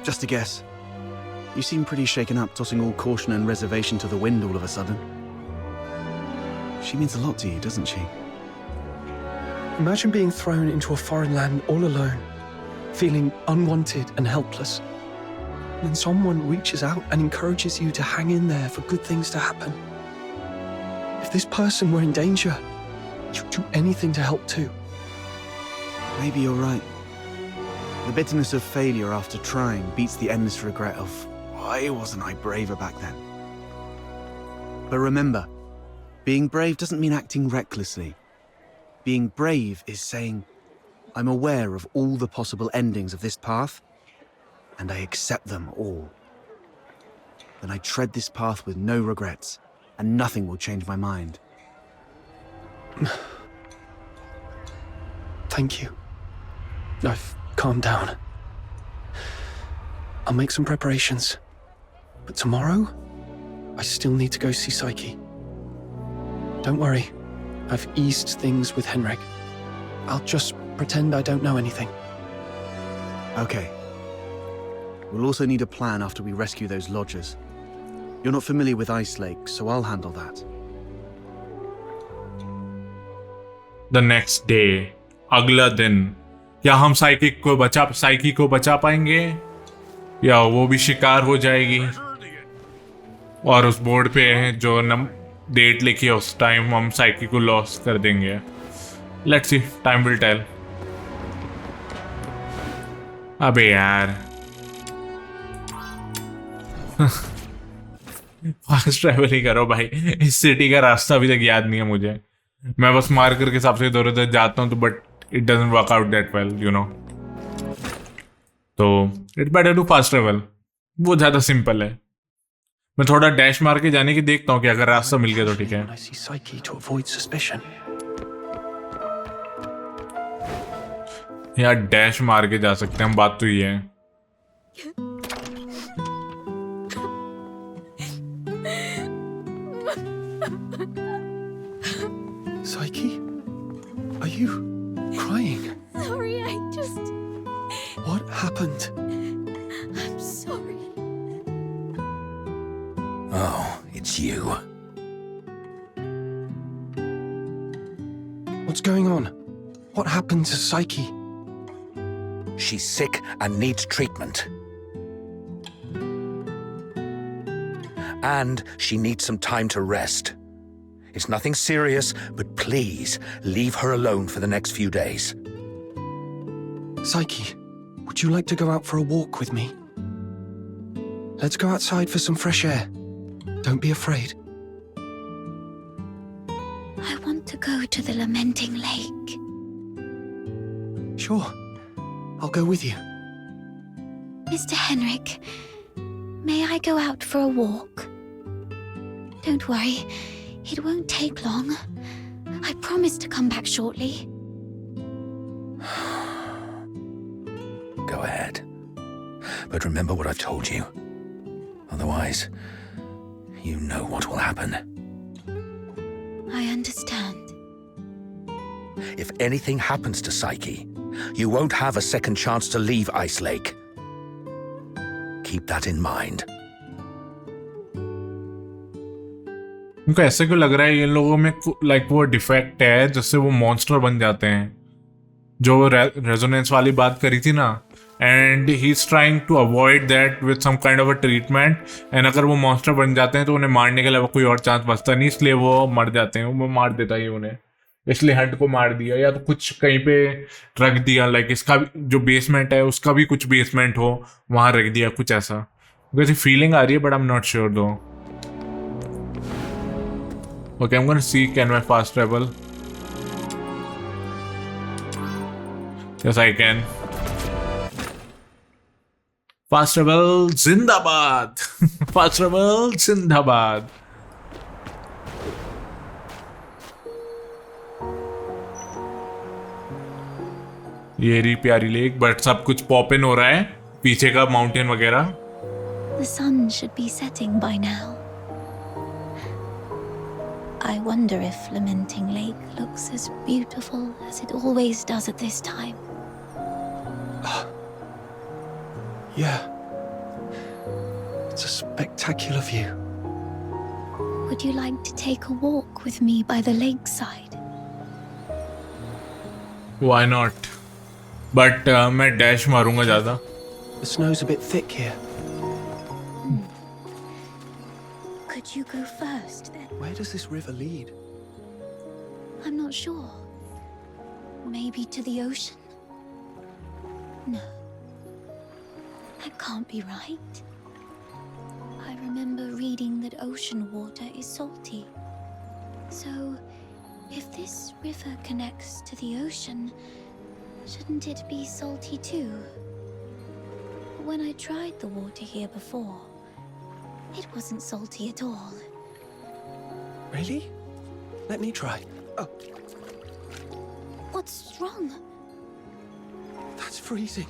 Just a guess. You seem pretty shaken up, tossing all caution and reservation to the wind all of a sudden. She means a lot to you, doesn't she? Imagine being thrown into a foreign land all alone, feeling unwanted and helpless. Then someone reaches out and encourages you to hang in there for good things to happen. If this person were in danger, you'd do anything to help too. Maybe you're right. The bitterness of failure after trying beats the endless regret of, why wasn't I braver back then? But remember, being brave doesn't mean acting recklessly. Being brave is saying, I'm aware of all the possible endings of this path, and I accept them all. Then I tread this path with no regrets, and nothing will change my mind. Thank you. I've calmed down. I'll make some preparations. But tomorrow, I still need to go see Psyche. Don't worry, I've eased things with Henrik. I'll just pretend I don't know anything. Okay. We'll also need a plan after we rescue those lodgers. You're not familiar with Ice Lake, so I'll handle that. The next day, अगला दिन, क्या हम psyche को बचा पाएंगे या वो भी शिकार हो जाएगी? और उस बोर्ड पे जो डेट लिखी है उस टाइम हम साइकी को लॉस कर देंगे. Let's see, time will tell. अबे यार फास्ट ट्रैवल ही करो भाई. इस सिटी का रास्ता अभी तक याद नहीं है मुझे. मैं बस मार्कर के हिसाब से इधर उधर जाता हूँ तो but it doesn't work out that well, you know. तो it's better to fast travel. वो ज्यादा सिंपल है. मैं थोड़ा डैश मार के जाने की देखता हूँ कि अगर रास्ता मिल गया तो ठीक है. I see Psyche to avoid suspicion. यार डैश मार के जा सकते हैं हम, बात तो ये है. Psyche? Are you crying? Sorry, I just... What happened? I'm sorry. Oh, it's you. What's going on? What happened to Psyche? She's sick and needs treatment. And she needs some time to rest. It's nothing serious, but please leave her alone for the next few days. Psyche, would you like to go out for a walk with me? Let's go outside for some fresh air. Don't be afraid. I want to go to the Lamenting Lake. Sure, I'll go with you. Mr. Henrik, may I go out for a walk? Don't worry, it won't take long. I promise to come back shortly. Go ahead. But remember what I've told you. Otherwise, you know what will happen. I understand. If anything happens to Psyche, you won't have a second chance to leave Ice Lake. Keep that in mind. उनको ऐसे क्यों लग रहा है इन लोगों में like वो defect है जिससे वो मॉन्स्टर बन जाते हैं, जो रेजोनेंस वाली बात करी थी ना. And he is trying to avoid that with some kind of a treatment. And अगर वो मॉन्स्टर बन जाते हैं तो उन्हें मारने के अलावा कोई और चांस बचता नहीं, इसलिए वो मर जाते हैं. वो मार देता है उन्हें, इसलिए हंट को मार दिया या तो कुछ कहीं पे रख दिया. लाइक इसका जो बेसमेंट है उसका भी कुछ बेसमेंट हो वहां रख दिया, कुछ ऐसा. वैसे फीलिंग आ रही है but I am not sure दो. Okay, I'm gonna see can I fast travel. Yes, I can. Fast travel Zindabad. Fast travel Zindabad. ये रही प्यारी लेक, बट सब कुछ पॉप इन हो रहा है पीछे का माउंटेन वगैरह. The sun should be setting by now. I wonder if Lamenting Lake looks as beautiful as it always does at this time. Yeah. It's a spectacular view. Would you like to take a walk with me by the lakeside? Why not? But मैं dash मारूंगा ज़्यादा. The snow's a bit thick here. Could you go first then? Where does this river lead? I'm not sure. Maybe to the ocean? No. That can't be right. I remember reading that ocean water is salty. So, If this river connects to the ocean, shouldn't it be salty too? When I tried the water here before, it wasn't salty at all. Really? Let me try. Oh, What's wrong? that's freezing.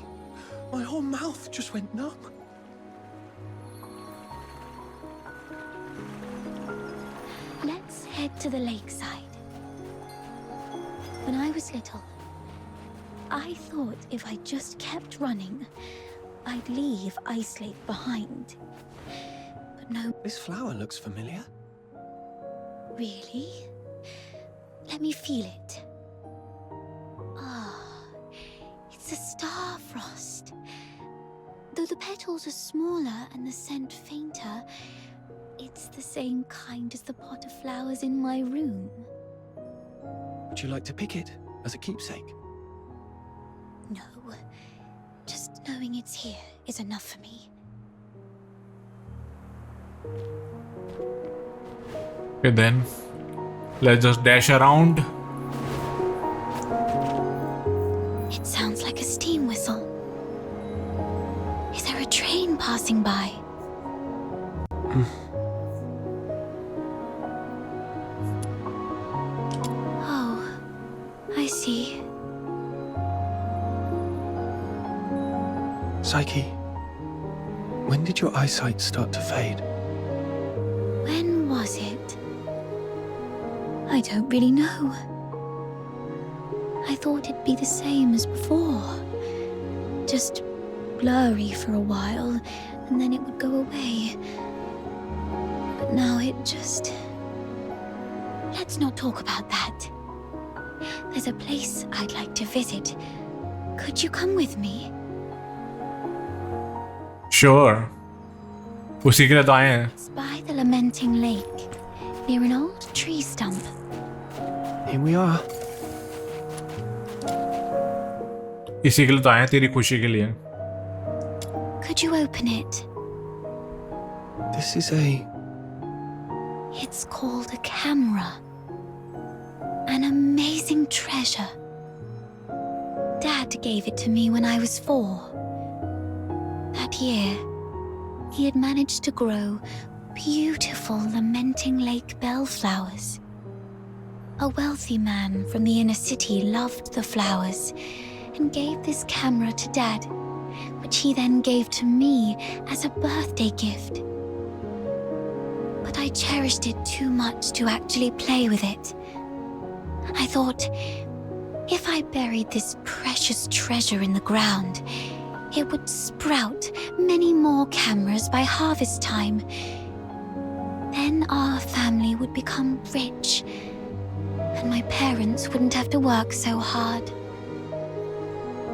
My whole mouth just went numb. Let's head to the lakeside. When I was little, I thought if I just kept running, I'd leave Ice Lake behind. But no, This flower looks familiar. really? Let me feel it. Ah, it's a star frost. Though the petals are smaller and the scent fainter, it's the same kind as the pot of flowers in my room. Would you like to pick it as a keepsake? No, just knowing it's here is enough for me. Okay, then let's just dash around. It sounds like a steam whistle. Is there a train passing by? Oh, I see. Psyche, when did your eyesight start to fade? When was it? I don't really know. I thought it'd be the same as before. Just blurry for a while, and then it would go away. But now it just... Let's not talk about that. There's a place I'd like to visit. Could you come with me? Sure. उसी के लिए तो आए हैं. It's by the Lamenting Lake, near an old tree stump. Here we are. इसी के लिए तो आए हैं, तेरी खुशी के लिए. Could you open it? This is a... It's called a camera. An amazing treasure. Dad gave it to me when I was 4. That year, he had managed to grow beautiful Lamenting Lake bellflowers. A wealthy man from the inner city loved the flowers and gave this camera to Dad, which he then gave to me as a birthday gift. But I cherished it too much to actually play with it. I thought, if I buried this precious treasure in the ground, it would sprout many more cameras by harvest time. Then our family would become rich, and my parents wouldn't have to work so hard.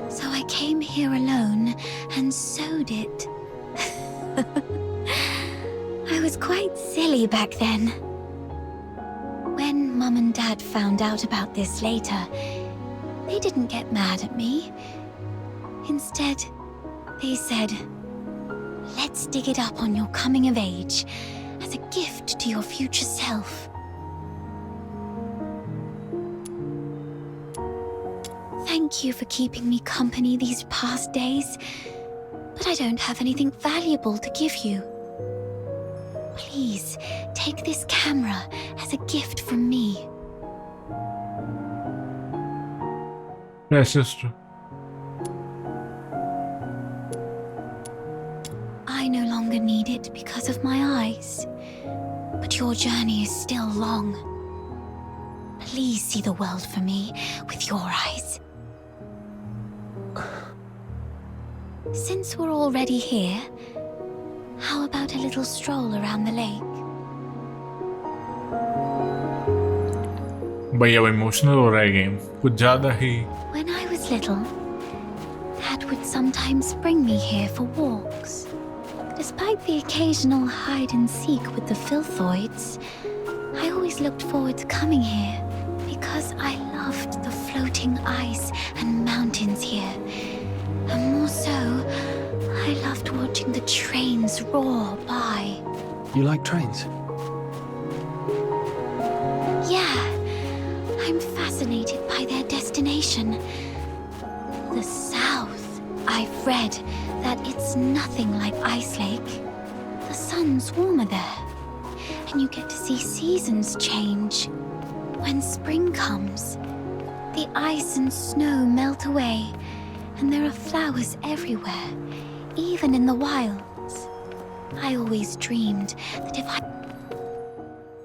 So I came here alone and sewed it. I was quite silly back then. When Mum and Dad found out about this later, they didn't get mad at me. Instead, they said, let's dig it up on your coming of age as a gift to your future self. Thank you for keeping me company these past days, but I don't have anything valuable to give you. Please, take this camera as a gift from me. Yeah, sister. I no longer need it because of my eyes, but your journey is still long. Please see the world for me with your eyes. Since we're already here, how about a little stroll around the lake? भैया वो emotional हो रहा है game कुछ ज्यादा ही. When I was little, Dad would sometimes bring me here for walks. Despite the occasional hide and seek with the filthoids, I always looked forward to coming here because I loved the floating ice and mountains here. And more so, I loved watching the trains roar by. You like trains? Yeah, imagination. The South. I've read that it's nothing like Ice Lake. The sun's warmer there, and you get to see seasons change. When spring comes, the ice and snow melt away, and there are flowers everywhere, even in the wilds. I always dreamed that if I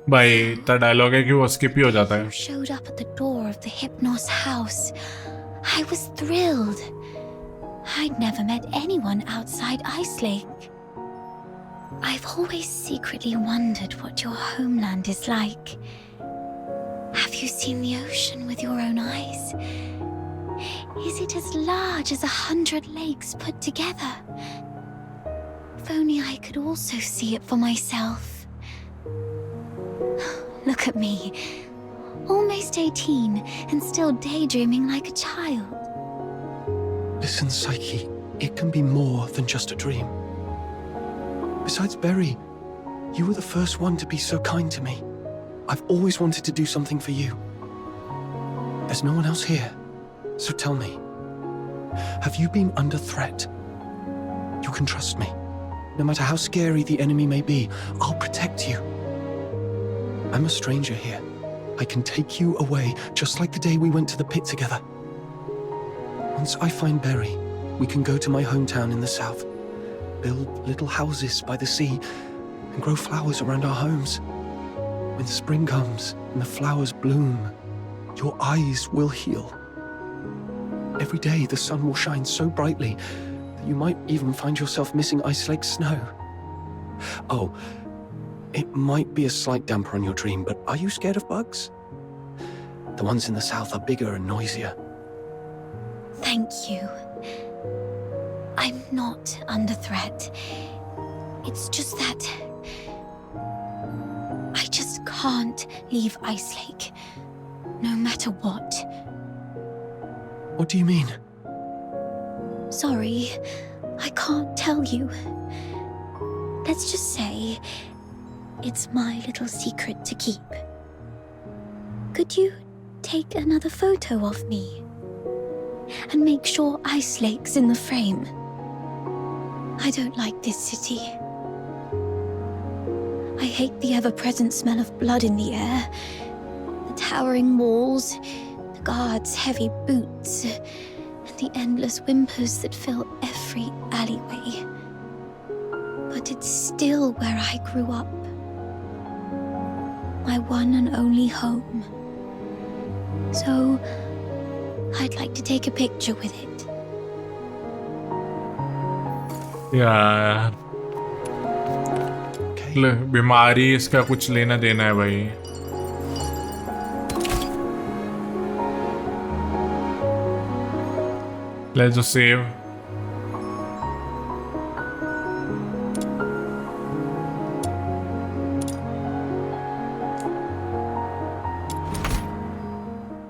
भाई इतना dialogue है कि वो skip ही हो जाता है. showed up at the door of the Hypnos house, I was thrilled. I'd never met anyone outside Ice Lake. I've always secretly wondered what your homeland is like. Have you seen the ocean with your own eyes? Is it as large as 100 lakes put together? If only I could also see it for myself. Look at me, almost 18 and still daydreaming like a child. Listen, Psyche, it can be more than just a dream. Besides Berry, you were the first one to be so kind to me. I've always wanted to do something for you. There's no one else here, so tell me, have you been under threat? You can trust me. No matter how scary the enemy may be, I'll protect you. I'm a stranger here. I can take you away, just like the day we went to the pit together. Once I find Berry, we can go to my hometown in the south, build little houses by the sea, and grow flowers around our homes. When spring comes and the flowers bloom, your eyes will heal. Every day the sun will shine so brightly that you might even find yourself missing Ice Lake snow. Oh, it might be a slight damper on your dream, but are you scared of bugs? The ones in the south are bigger and noisier. Thank you. I'm not under threat. It's just that I just can't leave Ice Lake, no matter what. What do you mean? Sorry, I can't tell you. Let's just say it's my little secret to keep. Could you take another photo of me? And make sure Ice Lake's in the frame. I don't like this city. I hate the ever-present smell of blood in the air, the towering walls, the guards' heavy boots, and the endless whimpers that fill every alleyway. But it's still where I grew up. My one and only home. So I'd like to take a picture with it. यार बीमारी इसका कुछ लेना देना है भाई. Let's just save.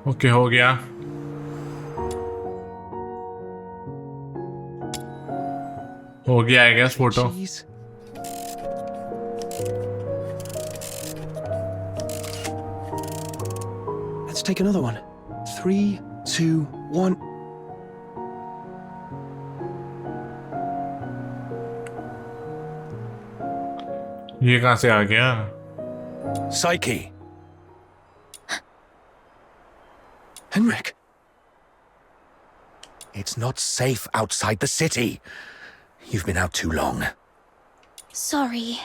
Okay हो गया. हो गया I guess photo. Jeez. Let's take another one. 3, 2, 1. ये कहाँ से आ गया? Psyche! Henrik! It's not safe outside the city. You've been out too long. Sorry.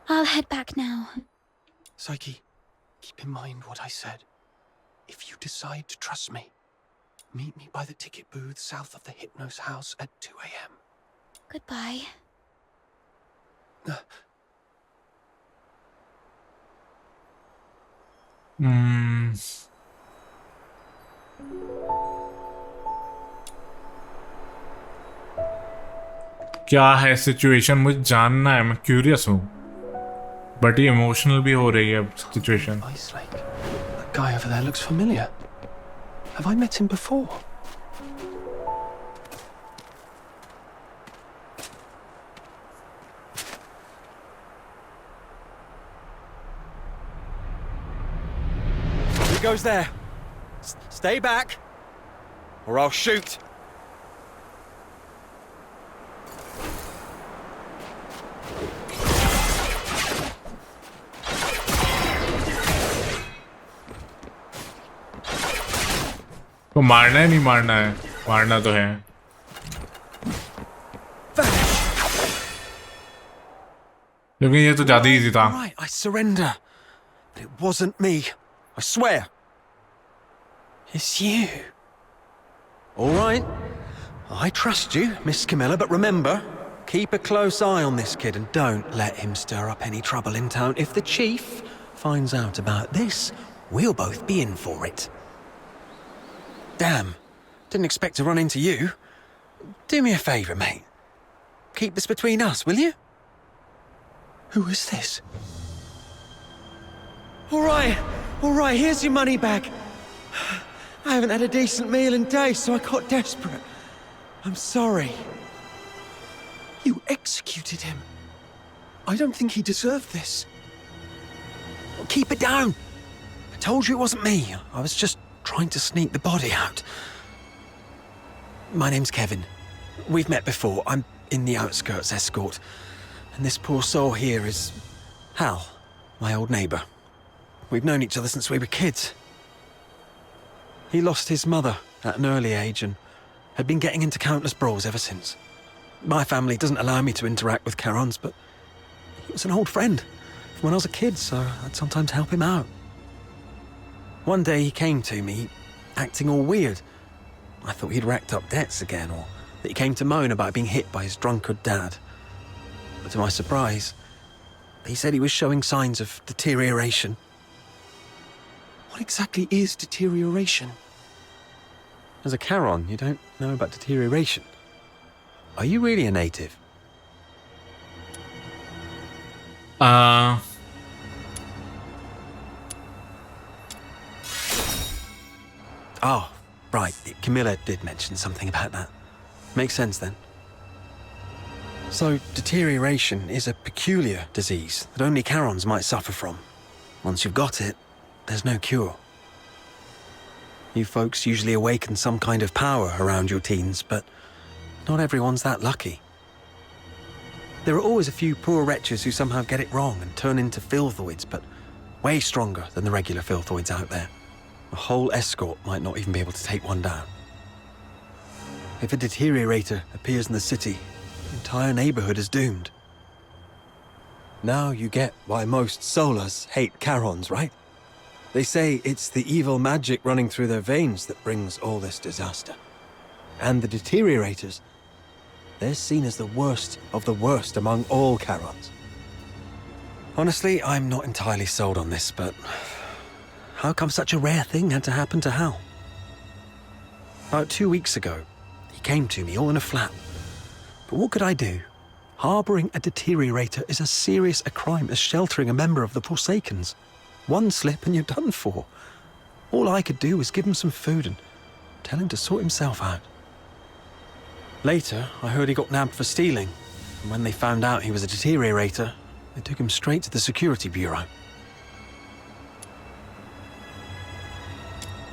I'll head back now. Psyche, keep in mind what I said. If you decide to trust me, meet me by the ticket booth south of the Hypnos house at 2 a.m. Goodbye. क्या है situation मुझे जानना है. मैं curious हूँ but ये emotional भी हो रही है situation. Ice Lake. That guy over there looks familiar. Have I met him before? Who goes there? Stay back. or I'll shoot. तो मारना है नहीं मारना है? मारना तो है। लेकिन ये तो ज्यादा इजी था। Right, I surrender. But it wasn't me. I swear. It's you. All right. I trust you, Miss Camilla, but remember, keep a close eye on this kid and don't let him stir up any trouble in town. If the chief finds out about this, we'll both be in for it. Damn. Didn't expect to run into you. Do me a favor, mate. Keep this between us, will you? Who is this? All right, here's your money back. I haven't had a decent meal in days, so I got desperate. I'm sorry. You executed him. I don't think he deserved this. Keep it down. I told you it wasn't me. I was just trying to sneak the body out. My name's Kevin. We've met before. I'm in the outskirts escort. And this poor soul here is Hal, my old neighbor. We've known each other since we were kids. He lost his mother at an early age and had been getting into countless brawls ever since. My family doesn't allow me to interact with Charons, but he was an old friend from when I was a kid, so I'd sometimes help him out. One day he came to me, acting all weird. I thought he'd racked up debts again, or that he came to moan about being hit by his drunkard dad. But to my surprise, he said he was showing signs of deterioration. What exactly is deterioration? As a Charon, you don't know about deterioration. Are you really a native? Oh, right. Camilla did mention something about that. Makes sense then. So, deterioration is a peculiar disease that only Charons might suffer from. Once you've got it, there's no cure. You folks usually awaken some kind of power around your teens, but not everyone's that lucky. There are always a few poor wretches who somehow get it wrong and turn into filthoids, but way stronger than the regular filthoids out there. A whole escort might not even be able to take one down. If a deteriorator appears in the city, the entire neighborhood is doomed. Now you get why most Solars hate Charons, right? They say it's the evil magic running through their veins that brings all this disaster. And the deteriorators, they're seen as the worst of the worst among all Charons. Honestly, I'm not entirely sold on this, but how come such a rare thing had to happen to Hal? About 2 weeks ago, he came to me all in a flap. But what could I do? Harboring a deteriorator is as serious a crime as sheltering a member of the Forsakens. One slip and you're done for. All I could do was give him some food and tell him to sort himself out. Later, I heard he got nabbed for stealing, and when they found out he was a deteriorator, they took him straight to the security bureau.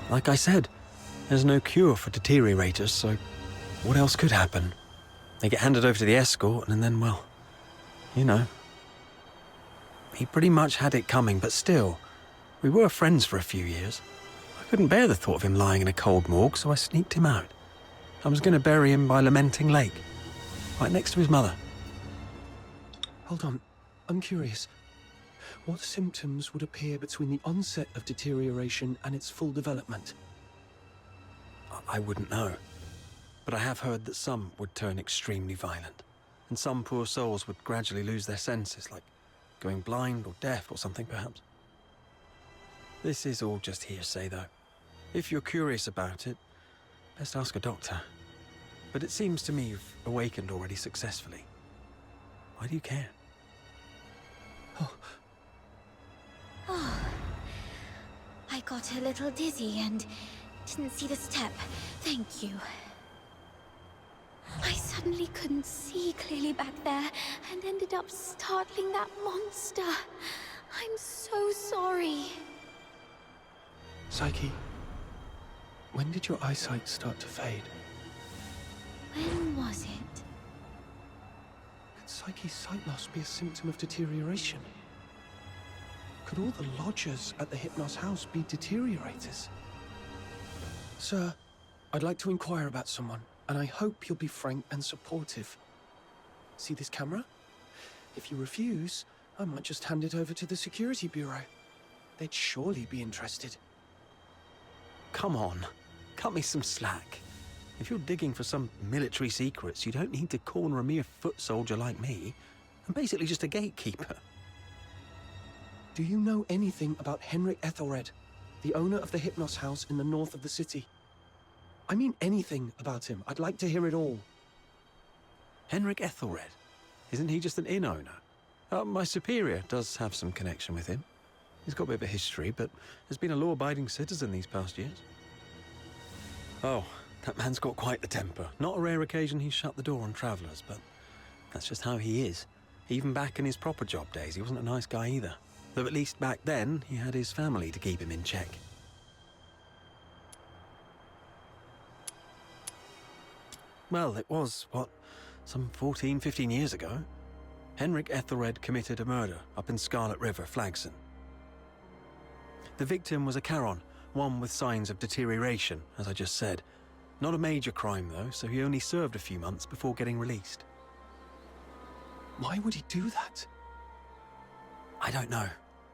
Like I said, there's no cure for deteriorators, so what else could happen? They get handed over to the escort, and then, well, you know. He pretty much had it coming, but still, we were friends for a few years. I couldn't bear the thought of him lying in a cold morgue, so I sneaked him out. I was going to bury him by Lamenting Lake, right next to his mother. Hold on, I'm curious. What symptoms would appear between the onset of deterioration and its full development? I wouldn't know. But I have heard that some would turn extremely violent, and some poor souls would gradually lose their senses, like going blind or deaf or something, perhaps. This is all just hearsay, though. If you're curious about it, best ask a doctor. But it seems to me you've awakened already successfully. Why do you care? Oh, I got a little dizzy and didn't see the step. Thank you. I suddenly couldn't see clearly back there and ended up startling that monster. I'm so sorry. Psyche, when did your eyesight start to fade? When was it? Could Psyche's sight loss be a symptom of deterioration? Could all the lodgers at the Hypnos house be deteriorators? Sir, I'd like to inquire about someone, and I hope you'll be frank and supportive. See this camera? If you refuse, I might just hand it over to the Security Bureau. They'd surely be interested. Come on, cut me some slack. If you're digging for some military secrets, you don't need to corner a mere foot soldier like me. I'm basically just a gatekeeper. Do you know anything about Henrik Ethelred, the owner of the Hypnos house in the north of the city? I mean anything about him. I'd like to hear it all. Henrik Ethelred? Isn't he just an inn owner? My superior does have some connection with him. He's got a bit of a history, but has been a law-abiding citizen these past years. Oh, that man's got quite the temper. Not a rare occasion he's shut the door on travellers, but that's just how he is. Even back in his proper job days, he wasn't a nice guy either. Though at least back then, he had his family to keep him in check. Well, it was, some 14, 15 years ago. Henrik Ethelred committed a murder up in Scarlet River, Flagson. The victim was a Charon, one with signs of deterioration, as I just said. Not a major crime, though, so he only served a few months before getting released. Why would he do that? I don't know,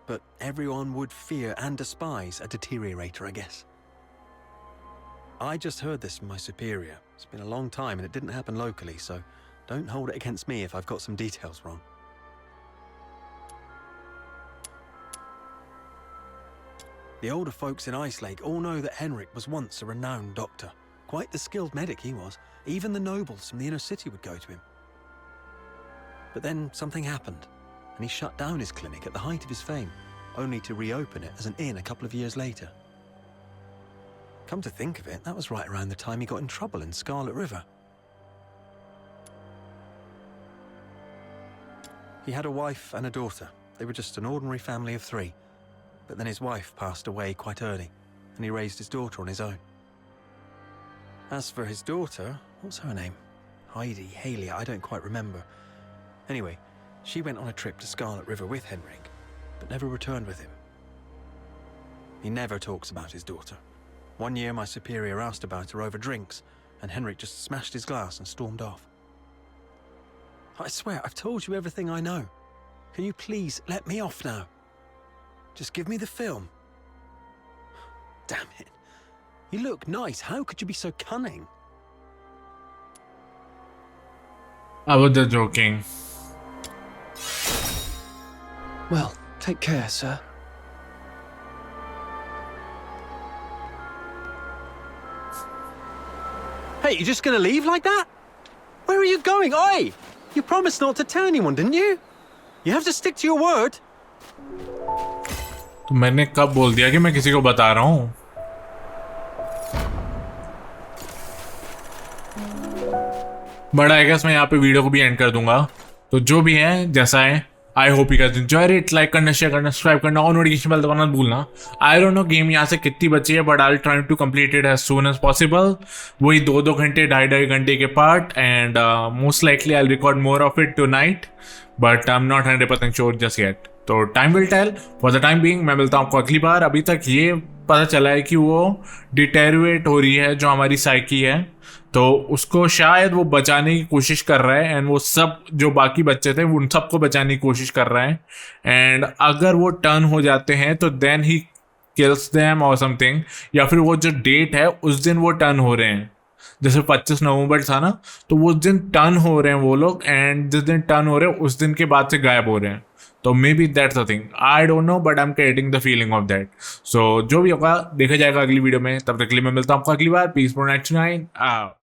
but everyone would fear and despise a deteriorator, I guess. I just heard this from my superior. It's been a long time and it didn't happen locally, so don't hold it against me if I've got some details wrong. The older folks in Ichelake all know that Henrik was once a renowned doctor. Quite the skilled medic he was. Even the nobles from the inner city would go to him. But then something happened, and he shut down his clinic at the height of his fame, only to reopen it as an inn a couple of years later. Come to think of it, that was right around the time he got in trouble in Scarlet River. He had a wife and a daughter. They were just an ordinary family of 3. But then his wife passed away quite early, and he raised his daughter on his own. As for his daughter, what's her name? Heidi, Haley, I don't quite remember. Anyway, she went on a trip to Scarlet River with Henrik, but never returned with him. He never talks about his daughter. One year my superior asked about her over drinks, and Henrik just smashed his glass and stormed off. I swear, I've told you everything I know. Can you please let me off now? Just give me the film. Damn it. You look nice. How could you be so cunning? I was just joking. Well, take care, sir. Hey, you just gonna leave like that? Where are you going? Oi! You promised not to tell anyone, didn't you? You have to stick to your word. तो मैंने कब बोल दिया कि मैं किसी को बता रहा हूँ? बट आई गेस मैं यहाँ पे वीडियो को भी एंड कर दूंगा. तो जो भी है जैसा है, I hope you guys enjoyed it. Like करना, शेयर करना, सब्सक्राइब करना और नोटिफिकेशन बेल दबाना भूलना. आई डोंट नो गेम यहाँ से कितनी बची है, but I will try to complete it as soon as possible. वही 2-2 घंटे 2.5 घंटे के part, and most likely I will record more of it tonight, but I am not 100% sure just yet. तो time will tell. For the time being मैं मिलता हूँ आपको अगली बार. अभी तक ये पता चला है कि वो डिटेरियोरेट हो रही है, जो हमारी साइकी है, तो उसको शायद वो बचाने की कोशिश कर रहा है, एंड वो सब जो बाकी बच्चे थे उन सबको बचाने की कोशिश कर रहा है. एंड अगर वो टर्न हो जाते हैं तो देन ही किल्स देम और समथिंग, या फिर वो जो डेट है उस दिन वो टर्न हो रहे हैं. जैसे 25 नवंबर था ना, तो उस दिन टर्न हो रहे हैं वो लोग, एंड जिस दिन टर्न हो रहे हैं उस दिन के बाद से गायब हो रहे हैं. तो maybe that's the thing, I don't know, but I am creating the feeling of that. So जो भी होगा देखा जाएगा अगली वीडियो में. तब तक के लिए मैं मिलता हूँ आपको अगली बार. Piece night 9.